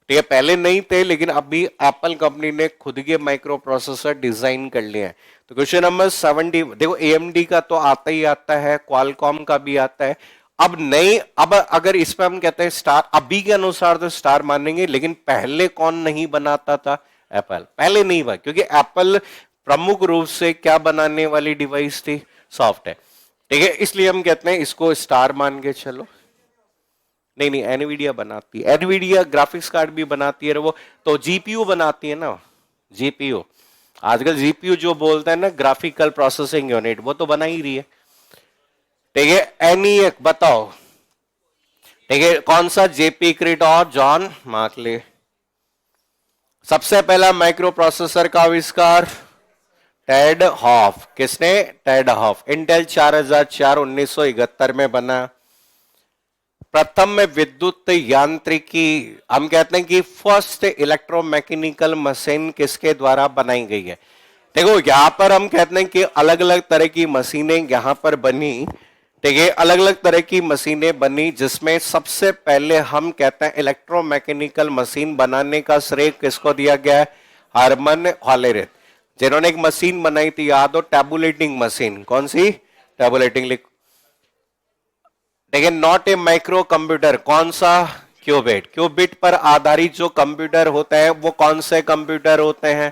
ठीक है, पहले नहीं थे लेकिन अभी एप्पल कंपनी ने खुद के माइक्रो प्रोसेसर डिजाइन कर लिए हैं। तो क्वेश्चन नंबर 70, देखो, एएमडी का तो आता ही आता है, क्वालकॉम का भी आता है। अब अगर इस पर हम कहते हैं स्टार, अभी के अनुसार तो स्टार मानेंगे, लेकिन पहले कौन नहीं बनाता था? एप्पल पहले नहीं बना, क्योंकि एप्पल प्रमुख रूप से क्या बनाने वाली डिवाइस थी, सॉफ्टवेयर, ठीक है, इसलिए हम कहते हैं इसको स्टार मान के चलो। नहीं, एनवीडिया बनाती है, एनवीडिया ग्राफिक्स कार्ड भी बनाती है वो, तो जीपीयू बनाती है ना, जीपीयू। आजकल जीपीयू जो बोलता है ना, ग्राफिकल प्रोसेसिंग यूनिट, वो तो बना ही रही है, ठीक है। एनईएक बताओ, ठीक है, कौन सा? जेपी क्रिट और जॉन मार्कले। सबसे पहला माइक्रो प्रोसेसर का आविष्कार टेड हॉफ, किसने? Ted Hoff. इंटेल 4004 1971 में बना। प्रथम में विद्युत यांत्रिकी, हम कहते हैं कि फर्स्ट इलेक्ट्रोमैकेनिकल मशीन किसके द्वारा बनाई गई है? देखो, यहां पर हम कहते हैं कि अलग अलग तरह की मशीनें यहां पर बनी, ठीक है, अलग अलग तरह की मशीनें बनी, जिसमें सबसे पहले हम कहते हैं इलेक्ट्रोमैकेनिकल मशीन बनाने का श्रेय किसको दिया गया है? हरमन हॉलेरिथ, जिन्होंने एक मशीन बनाई थी, याद हो, टैबुलेटिंग मशीन। कौन सी? टैबुलेटिंग। देखिए, नॉट ए माइक्रो कंप्यूटर, कौन सा? क्यूबिट। क्यूबिट पर आधारित जो कंप्यूटर होते हैं वो कौन से कंप्यूटर होते हैं?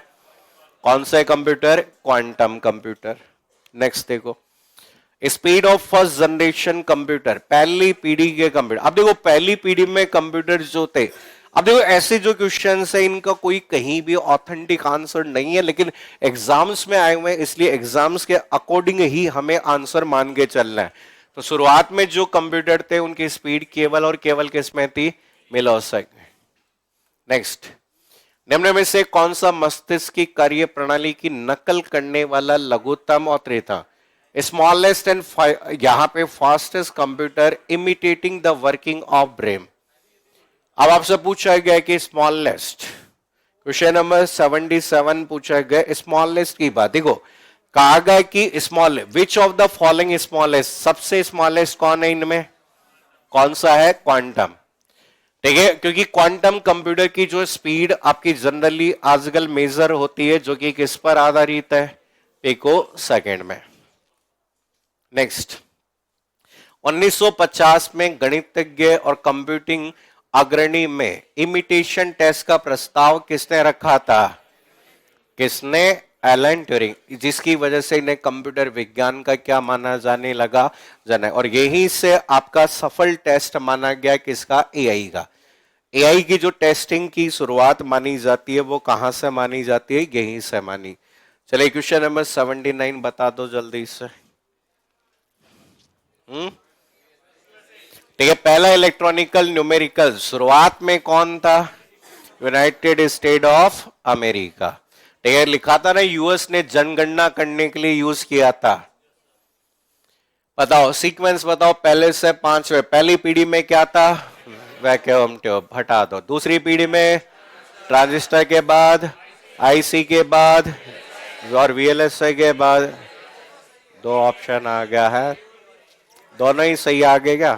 कौन से कंप्यूटर? Quantum computer. नेक्स्ट देखो, speed of first generation computer, पहली पीढ़ी के कंप्यूटर। अब देखो, पहली पीढ़ी में कंप्यूटर जो थे, अब देखो ऐसे जो क्वेश्चन है इनका कोई कहीं भी ऑथेंटिक आंसर नहीं है, लेकिन एग्जाम्स में आए हुए हैं, इसलिए एग्जाम्स के अकॉर्डिंग ही हमें आंसर मान के चलना है। तो शुरुआत में जो कंप्यूटर थे उनकी स्पीड केवल और केवल किसमें थी? मिलोसेकंड। नेक्स्ट, निम्न में से कौन सा मस्तिष्क की कार्य प्रणाली की नकल करने वाला लघुत्तम और त्रिता? स्मॉलेस्ट एंड यहां पे fastest computer imitating the working of brain. अब आपसे पूछा गया कि स्मॉलेस्ट, क्वेश्चन नंबर 77 पूछा गया स्मॉलेस्ट की बात। देखो कहा गया कि small, which of the following smallest, सबसे स्मॉलेस्ट कौन है इनमें, कौन सा है, क्वांटम। ठीक है, क्योंकि क्वांटम कंप्यूटर की जो स्पीड आपकी जनरली आजकल मेजर होती है, जो कि किस पर आधारित है, पिको सेकेंड में। नेक्स्ट, 1950 में गणितज्ञ और कंप्यूटिंग अग्रणी में इमिटेशन टेस्ट का प्रस्ताव किसने रखा था, किसने, एलन ट्यूरिंग, जिसकी वजह से इन्हें कंप्यूटर विज्ञान का क्या माना जाने लगा, जाना, और यहीं से आपका सफल टेस्ट माना गया किसका, एआई का। एआई की जो टेस्टिंग की शुरुआत मानी जाती है वो कहां से मानी जाती है, यहीं से मानी। चलिए क्वेश्चन नंबर 79 बता दो जल्दी से। ठीक है, पहला इलेक्ट्रॉनिकल न्यूमेरिकल शुरुआत में कौन था, यूनाइटेड स्टेट ऑफ अमेरिका। ठीक है, लिखा था ना यूएस ने जनगणना करने के लिए यूज किया था। बताओ सीक्वेंस बताओ पहले से पांचवे, पहली पीढ़ी में क्या था, वैक्यूम ट्यूब, हटा दो। दूसरी पीढ़ी में ट्रांजिस्टर के बाद, आईसी के बाद और वीएलएसआई के बाद, दो ऑप्शन आ गया है, दोनों ही सही आ गए क्या।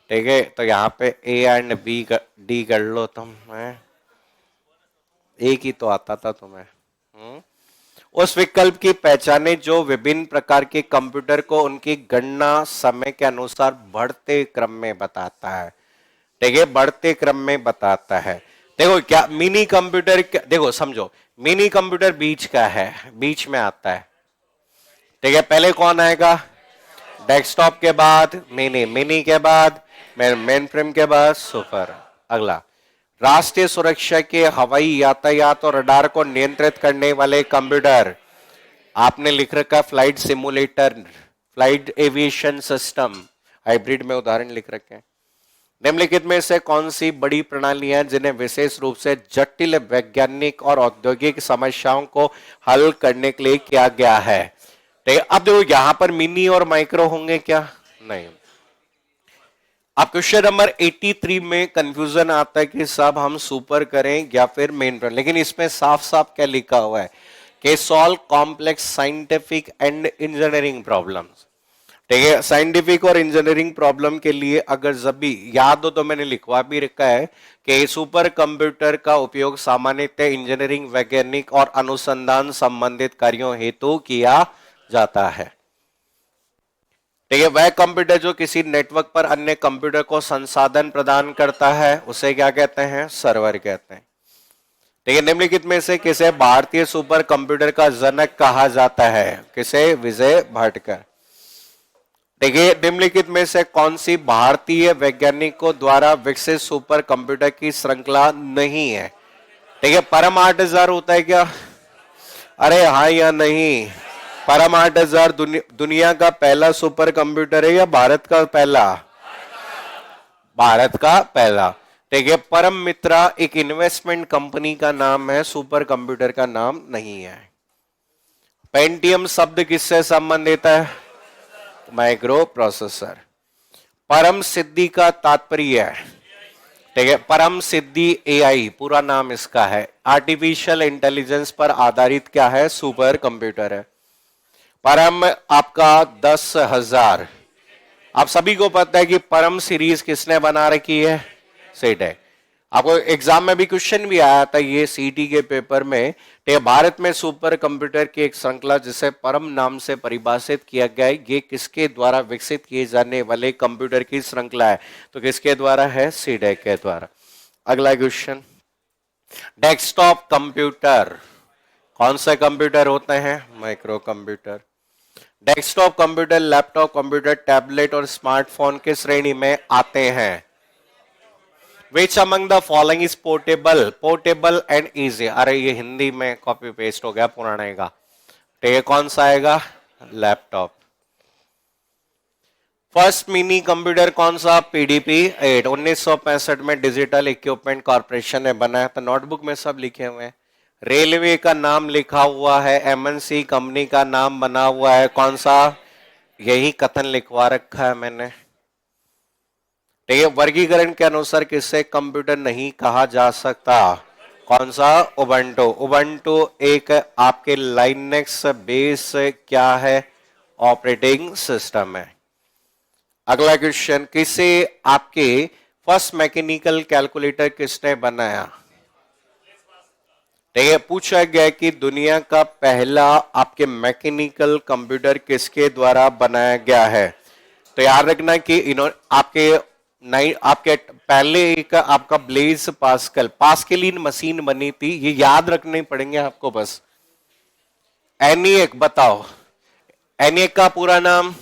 ठीक है, तो यहाँ पे ए एंड बी डी कर लो तुम, एक ही तो आता था तुम्हें। उस विकल्प की पहचाने जो विभिन्न प्रकार के कंप्यूटर को उनकी गणना समय के अनुसार बढ़ते क्रम में बताता है। ठीक है, बढ़ते क्रम में बताता है। देखो क्या मिनी कंप्यूटर, देखो समझो, मिनी कंप्यूटर बीच का है, बीच में आता है। ठीक है, पहले कौन आएगा, डेस्कटॉप के बाद मिनी, मिनी के बाद मेन फ्रेम के बाद सुपर। अगला, राष्ट्रीय सुरक्षा के हवाई यातायात और रडार को नियंत्रित करने वाले कंप्यूटर, आपने लिख रखा flight simulator, flight aviation system, hybrid में उदाहरण लिख रखे हैं। निम्नलिखित में से कौन सी बड़ी प्रणालियां जिन्हें विशेष रूप से जटिल वैज्ञानिक और औद्योगिक समस्याओं को हल करने के लिए किया गया है। ठीक है, अब देखो यहां पर मिनी और माइक्रो होंगे क्या, नहीं। अब क्वेश्चन नंबर 83 में कंफ्यूजन आता है कि साहब हम सुपर करें या फिर मेन फ्रेम, लेकिन इसमें साफ साफ क्या लिखा हुआ है कि solve complex scientific and engineering problems. ठीक है, साइंटिफिक और इंजीनियरिंग प्रॉब्लम के लिए अगर जब भी याद हो तो मैंने लिखवा भी रखा है कि सुपर कंप्यूटर का उपयोग सामान्यतः इंजीनियरिंग, वैज्ञानिक और अनुसंधान संबंधित कार्यों हेतु किया जाता है। ठीक है, वह कंप्यूटर जो किसी नेटवर्क पर अन्य कंप्यूटर को संसाधन प्रदान करता है उसे क्या कहते हैं, सर्वर कहते हैं। ठीक है, निम्नलिखित में से किसे भारतीय सुपर कंप्यूटर का जनक कहा जाता है, किसे, विजय भटकर। ठीक है, निम्नलिखित में से कौन सी भारतीय वैज्ञानिकों द्वारा विकसित सुपर कंप्यूटर की श्रृंखला नहीं है। ठीक है, परम 8000 होता है क्या, अरे हाँ या नहीं, परम 8000 दुनिया का पहला सुपर कंप्यूटर है या भारत का पहला, भारत का पहला। ठीक है, परम मित्रा एक इन्वेस्टमेंट कंपनी का नाम है, सुपर कंप्यूटर का नाम नहीं है। पेंटियम शब्द किससे संबंधित है, माइक्रो प्रोसेसर। परम सिद्धि का तात्पर्य है, ठीक है, परम सिद्धि एआई पूरा नाम इसका है, आर्टिफिशियल इंटेलिजेंस पर आधारित क्या है, सुपर कंप्यूटर है। परम आपका 10,000, आप सभी को पता है कि परम सीरीज किसने बना रखी है, सेट है। आपको एग्जाम में भी क्वेश्चन भी आया था ये सीटी के पेपर में, भारत में सुपर कंप्यूटर की एक श्रृंखला जिसे परम नाम से परिभाषित किया गया है, ये किसके द्वारा विकसित किए जाने वाले कंप्यूटर की श्रृंखला है, तो किसके द्वारा है, सीडेक के द्वारा। अगला क्वेश्चन, डेस्कटॉप कंप्यूटर कौन से कंप्यूटर होते हैं, micro computer. Desktop computer laptop computer, tablet और स्मार्टफोन की श्रेणी में आते हैं। Which among the following is portable, portable and easy? अरे ये हिंदी में कॉपी पेस्ट हो गया पुराने का, तो ये कौन सा आएगा, लैपटॉप। फर्स्ट मिनी कंप्यूटर कौन सा, पीडीपी 8, 1965 में डिजिटल इक्विपमेंट कॉर्पोरेशन ने बनाया था। नोटबुक में सब लिखे हुए हैं, रेलवे का नाम लिखा हुआ है, एमएनसी कंपनी का नाम बना हुआ है, कौन सा? यही कथन लिखवा रखा है मैंने। ठीक है, वर्गीकरण के अनुसार किसे कंप्यूटर नहीं कहा जा सकता? कौन सा? उबंटू। उबंटू एक आपके लाइनेक्स बेस क्या है? ऑपरेटिंग सिस्टम है। अगला क्वेश्चन, किसे आपके फर्स्ट मैकेनिकल कैलकुलेटर किसने बनाया? ठीक है, पूछा गया कि दुनिया का पहला आपके मैकेनिकल कंप्यूटर किसके द्वारा बनाया गया है? तो याद रखना कि इन्होंने आपके पहले एक आपका ब्लेज पास्कल पास्कलिन मशीन बनी थी, ये याद रखने पड़ेंगे आपको बस। एनिएक बताओ, एनिएक का पूरा नाम?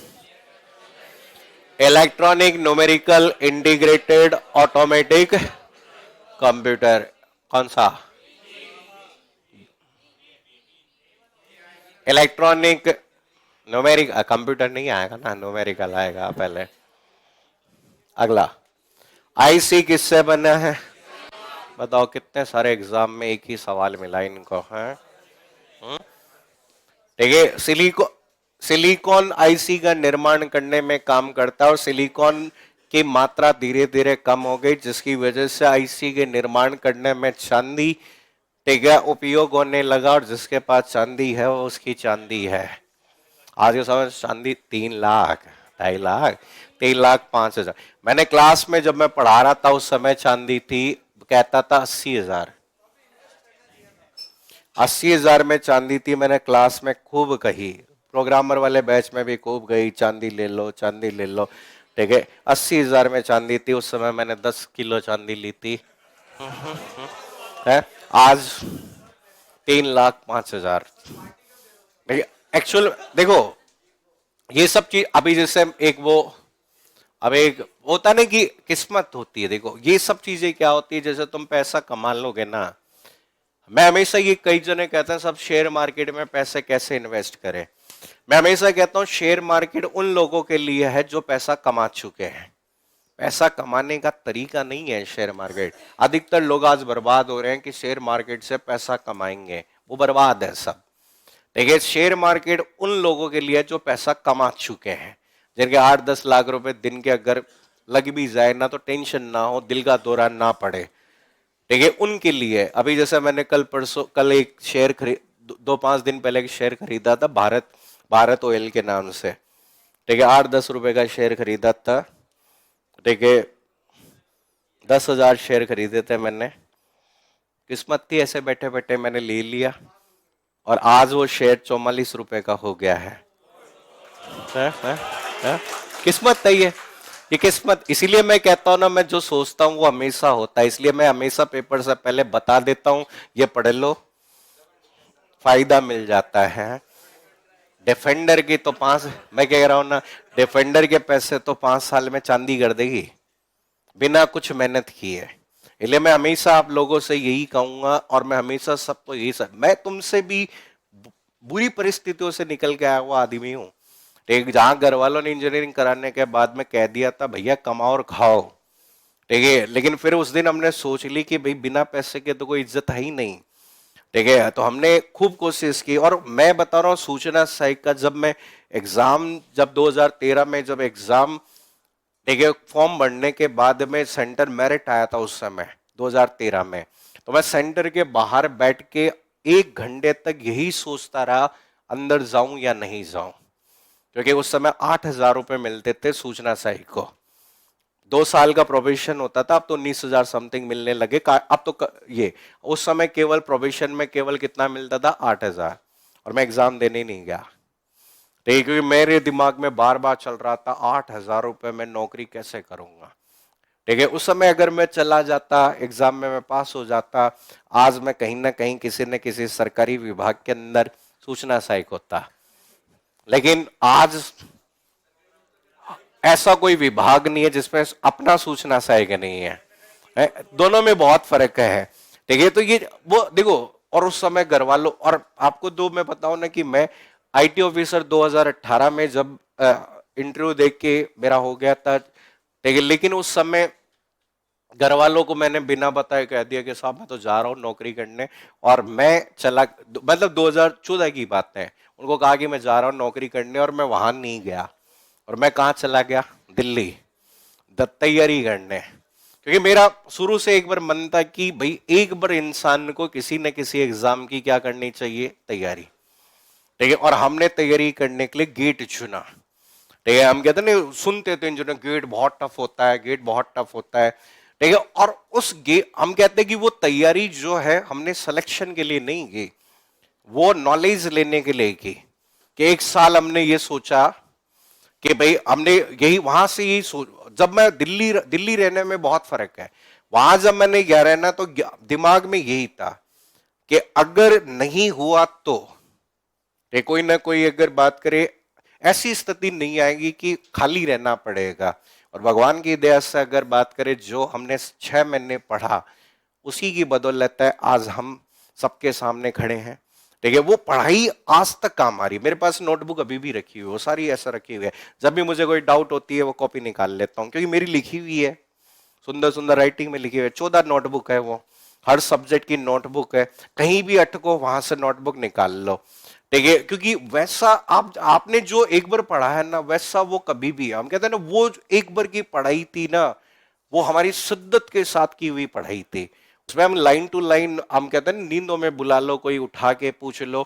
Electronic numerical integrated automatic computer. कौन सा? इलेक्ट्रॉनिक न्यूमेरिक कंप्यूटर नहीं आएगा ना, न्यूमेरिकल आएगा पहले। अगला, आईसी किससे बना है? बताओ, कितने सारे एग्जाम में एक ही सवाल मिला इनको है। ठीक है, सिलिकॉन आईसी का निर्माण करने में काम करता है और सिलिकॉन की मात्रा धीरे धीरे कम हो गई, जिसकी वजह से आईसी के निर्माण करने में चांदी, ठीक है, उपयोग होने लगा, और जिसके पास चांदी है वो उसकी चांदी है। आज के समय चांदी 3 लाख, 2.5 लाख, 3,05,000। मैंने क्लास में जब मैं पढ़ा रहा था उस समय चांदी थी, कहता था 80,000। 80,000 में चांदी थी। मैंने क्लास में खूब कही, प्रोग्रामर वाले बैच में भी खूब गई, चांदी ले लो, चांदी ले लो। ठीक है, 80,000 में चांदी थी उस समय, मैंने 10 किलो चांदी ली थी है। आज 3,05,000। एक्चुअल देखो, ये सब चीज अभी जैसे एक वो, अब एक होता नहीं कि किस्मत होती है। देखो ये सब चीजें क्या होती है, जैसे तुम पैसा कमा लोगे ना, मैं हमेशा ये कई जने कहते हैं सब शेयर मार्केट में पैसे कैसे इन्वेस्ट करें। मैं हमेशा कहता हूं शेयर मार्केट उन लोगों के लिए है जो पैसा कमा चुके हैं। पैसा कमाने का तरीका नहीं है शेयर मार्केट। अधिकतर लोग आज बर्बाद हो रहे हैं कि शेयर मार्केट से पैसा कमाएंगे, वो बर्बाद है सब। देखिए, शेयर मार्केट उन लोगों के लिए जो पैसा कमा चुके हैं, जिनके 8-10 लाख रुपए दिन के अगर लग भी जाए ना तो टेंशन ना हो, दिल का दौरा ना पड़े। ठीक है, उनके लिए। अभी जैसे मैंने कल एक शेयर खरीद, 2-5 दिन पहले एक शेयर खरीदा था, भारत ऑयल के नाम से। ठीक है, 8-10 रुपए का शेयर खरीदा था। ठीक है, 10,000 शेयर खरीदे थे मैंने। किस्मत थी, ऐसे बैठे बैठे मैंने ले लिया, और आज वो शेयर 44 रुपए का हो गया है। किस्मत है ये किस्मत। इसीलिए मैं कहता हूं ना, मैं जो सोचता हूं वो हमेशा होता है। इसलिए मैं हमेशा पेपर से पहले बता देता हूं, ये पढ़ लो, फायदा मिल जाता है। डिफेंडर की तो मैं कह रहा हूं ना, डिफेंडर के पैसे तो 5 साल में चांदी कर देगी बिना कुछ मेहनत किए। इसलिए मैं हमेशा आप लोगों से यही कहूंगा, और मैं हमेशा सबको यही मैं तुमसे भी बुरी परिस्थितियों से निकल के आया हुआ आदमी हूं। ठीक, जहां घर वालों ने इंजीनियरिंग कराने के बाद में कह दिया था भैया कमाओ और खाओ। ठीक है, लेकिन फिर उस दिन हमने सोच ली कि भाई बिना पैसे के तो कोई इज्जत है ही नहीं। ठीक है, तो हमने खूब कोशिश की, और मैं बता रहा हूँ सूचना सहायक का जब मैं एग्जाम, जब 2013 में जब एग्जाम, ठीक है, फॉर्म भरने के बाद में सेंटर मेरिट आया था उस समय 2013 में, तो मैं सेंटर के बाहर बैठ के 1 घंटे तक यही सोचता रहा अंदर जाऊं या नहीं जाऊं, क्योंकि उस समय 8,000 रुपए मिलते थे सूचना सहायक को। 2 साल का प्रोबेशन होता था, अब तो 19,000 समथिंग मिलने लगे। अब तो ये उस समय केवल प्रोबेशन में केवल कितना मिलता था? 8,000। और मैं एग्जाम देने नहीं गया, ठीक, क्योंकि मेरे दिमाग में बार बार चल रहा था 8,000 रुपए में नौकरी कैसे करूंगा। ठीक है, उस समय अगर मैं चला जाता, एग्जाम में मैं पास हो जाता, आज मैं कहीं ना कहीं किसी न किसी सरकारी विभाग के अंदर सूचना सहायक होता। लेकिन आज ऐसा कोई विभाग नहीं है जिसमें अपना सूचना सहायक नहीं है, दोनों में बहुत फर्क है। ठीक है, तो ये वो देखो, और उस समय घर वालों, और आपको दो मैं बताऊं ना कि मैं आईटी ऑफिसर 2018 में जब इंटरव्यू देख के मेरा हो गया था। ठीक है, लेकिन उस समय घर वालों को मैंने बिना बताए कह दिया कि साहब मैं तो जा रहा हूँ नौकरी करने, और मैं चला, मतलब 2014 की बात है, उनको कहा कि मैं जा रहा हूँ नौकरी करने, और मैं वहां नहीं गया, और मैं कहा चला गया, दिल्ली तैयारी करने। क्योंकि मेरा शुरू से एक बार मन था कि भाई एक बार इंसान को किसी न किसी एग्जाम की क्या करनी चाहिए, तैयारी। ठीक है, और हमने तैयारी करने के लिए गेट चुना। ठीक है, हम कहते हैं सुनते थे जो गेट बहुत टफ होता है, गेट बहुत टफ होता है। ठीक है, और उस गेट हम कहते हैं कि वो तैयारी जो है हमने सिलेक्शन के लिए नहीं की, वो नॉलेज लेने के लिए की। कि एक साल हमने ये सोचा कि भाई हमने यही वहां से यही सोच, जब मैं दिल्ली रहने में बहुत फर्क है, वहां जब मैंने गया रहना तो दिमाग में यही था कि अगर नहीं हुआ तो कोई ना कोई अगर बात करे, ऐसी स्थिति नहीं आएगी कि खाली रहना पड़ेगा। और भगवान की दया से अगर बात करें, जो हमने 6 महीने पढ़ा उसी की बदौलत है आज हम सबके सामने खड़े हैं। ठीक है, वो पढ़ाई आज तक काम आ रही है। मेरे पास नोटबुक अभी भी रखी हुई है, वो सारी ऐसा रखी हुई है, जब भी मुझे कोई डाउट होती है वो कॉपी निकाल लेता हूँ, क्योंकि मेरी लिखी हुई है, सुंदर सुंदर राइटिंग में लिखी हुई है। 14 नोटबुक है, वो हर सब्जेक्ट की नोटबुक है, कहीं भी अटको वहां से नोटबुक निकाल लो। ठीक है, क्योंकि वैसा आपने जो एक बार पढ़ा है ना, वैसा वो कभी भी, हम कहते हैं ना, वो एक बार की पढ़ाई थी ना, वो हमारी शिद्दत के साथ की हुई पढ़ाई थी। उसमें हम लाइन टू लाइन, हम कहते हैं नींदों में बुला लो, कोई उठा के पूछ लो।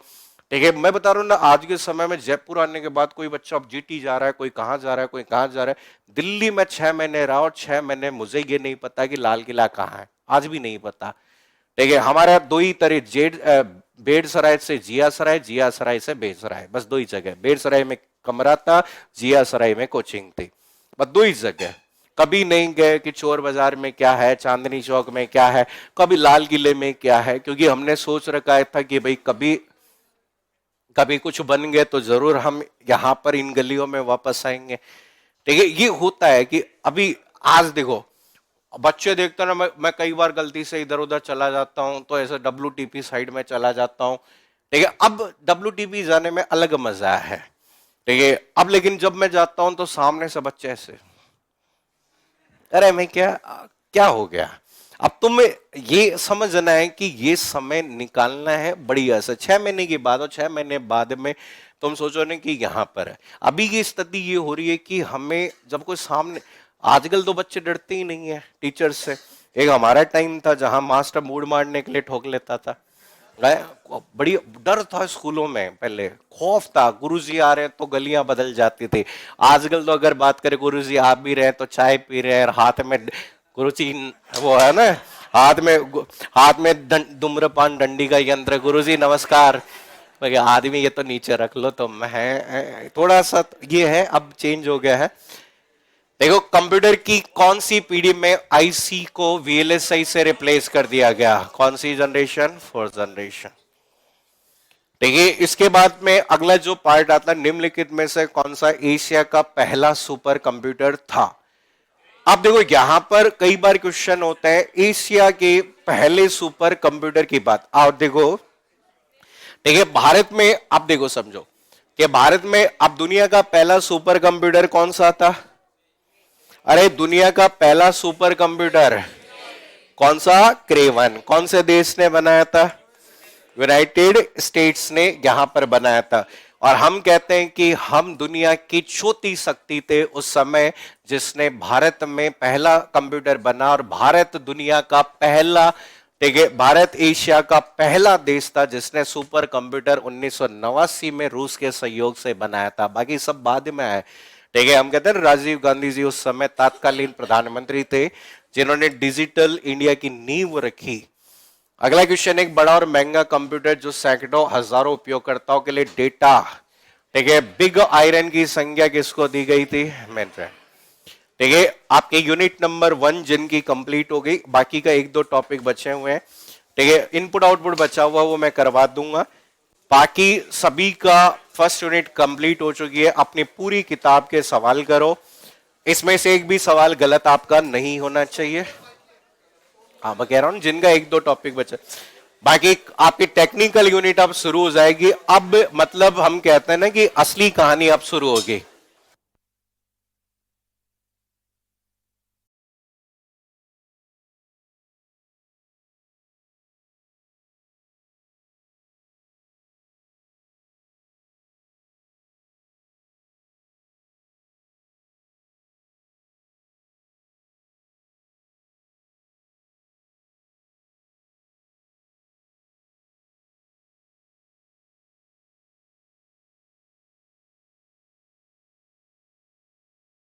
ठीक है, मैं बता रहा हूँ ना, आज के समय में जयपुर आने के बाद कोई बच्चा अब जीटी जा रहा है, कोई कहाँ जा रहा है, कोई कहाँ जा रहा है। दिल्ली में 6 महीने रहा, और 6 महीने मुझे ये नहीं पता कि लाल किला कहाँ है, आज भी नहीं पता। ठीक है, हमारा दो ही तरह, बेड़सराय से जिया सराय, जिया सराय से बेड़सराय, बस दो ही जगह। बेड़सराय में कमरा था, जिया सराय में कोचिंग थी, बस दो ही जगह। कभी नहीं गए कि चोर बाजार में क्या है, चांदनी चौक में क्या है, कभी लाल किले में क्या है, क्योंकि हमने सोच रखा था कि भाई कभी कभी कुछ बन गए तो जरूर हम यहां पर इन गलियों में वापस आएंगे। ठीक है, ये होता है कि अभी आज देखो बच्चे देखते ना, मैं कई बार गलती से इधर उधर चला जाता हूं, तो ऐसे WTP साइड में चला जाता हूं। ठीक है, अब WTP जाने में अलग मजा है। ठीक है, अब लेकिन जब मैं जाता हूं तो सामने से बच्चे ऐसे, अरे मैं क्या क्या हो गया। अब तुम्हें ये समझना है कि ये समय निकालना है बढ़िया से। 6 महीने की बात हो, 6 महीने बाद में तुम सोचो ना कि यहां पर है। अभी की स्थिति ये हो रही है कि हमें जब कोई सामने, आजकल तो बच्चे डरते ही नहीं है टीचर से। एक हमारा टाइम था जहां मास्टर मूड मारने के लिए ठोक लेता था, बड़ी डर था स्कूलों में, पहले खौफ था, गुरुजी आ रहे हैं तो गलियां बदल जाती थी। आजकल तो अगर बात करें गुरुजी आ भी रहे हैं तो चाय पी रहे हैं, हाथ में गुरुजी वो है ना, हाथ में धूम्रपान डंडी का यंत्र, गुरुजी नमस्कार। आदमी ये तो नीचे रख लो, तो मैं थोड़ा सा ये है, अब चेंज हो गया है। देखो कंप्यूटर की कौन सी पीढ़ी में आईसी को VLSI से रिप्लेस कर दिया गया, कौन सी जनरेशन, 4th जनरेशन। देखिए इसके बाद में अगला जो पार्ट आता है, निम्नलिखित में से कौन सा एशिया का पहला सुपर कंप्यूटर था। अब देखो यहां पर कई बार क्वेश्चन होता है एशिया के पहले सुपर कंप्यूटर की बात। और देखो देखिए भारत में, अब देखो समझो कि भारत में अब दुनिया का पहला सुपर कंप्यूटर कौन सा था। अरे दुनिया का पहला सुपर कंप्यूटर कौन सा, क्रेवन। कौन से देश ने बनाया था, यूनाइटेड स्टेट्स ने यहां पर बनाया था। और हम कहते हैं कि हम दुनिया की चौथी शक्ति थे उस समय, जिसने भारत में पहला कंप्यूटर बना। और भारत दुनिया का पहला, ठीक है, भारत एशिया का पहला देश था जिसने सुपर कंप्यूटर 1989 में रूस के सहयोग से बनाया था। बाकी सब बाद में आए। ठीक है, हम कहते हैं राजीव गांधी जी उस समय तत्कालीन प्रधानमंत्री थे, जिन्होंने डिजिटल इंडिया की नींव रखी। अगला क्वेश्चन, एक बड़ा और महंगा कंप्यूटर जो सैकड़ों हजारों उपयोगकर्ताओं के लिए डेटा, ठीक है, बिग आयरन की संज्ञा किसको दी गई थी, मेनफ्रेम। ठीक है, आपके यूनिट नंबर 1 जिनकी कंप्लीट हो गई, बाकी का 1-2 टॉपिक बचे हुए हैं। ठीक है, इनपुट आउटपुट बचा हुआ वो मैं करवा दूंगा। बाकी सभी का फर्स्ट यूनिट कंप्लीट हो चुकी है। अपनी पूरी किताब के सवाल करो, इसमें से एक भी सवाल गलत आपका नहीं होना चाहिए। हाँ मैं कह रहा हूं जिनका 1-2 टॉपिक बचे, बाकी आपकी टेक्निकल यूनिट अब शुरू हो जाएगी। अब मतलब हम कहते हैं ना कि असली कहानी अब शुरू होगी।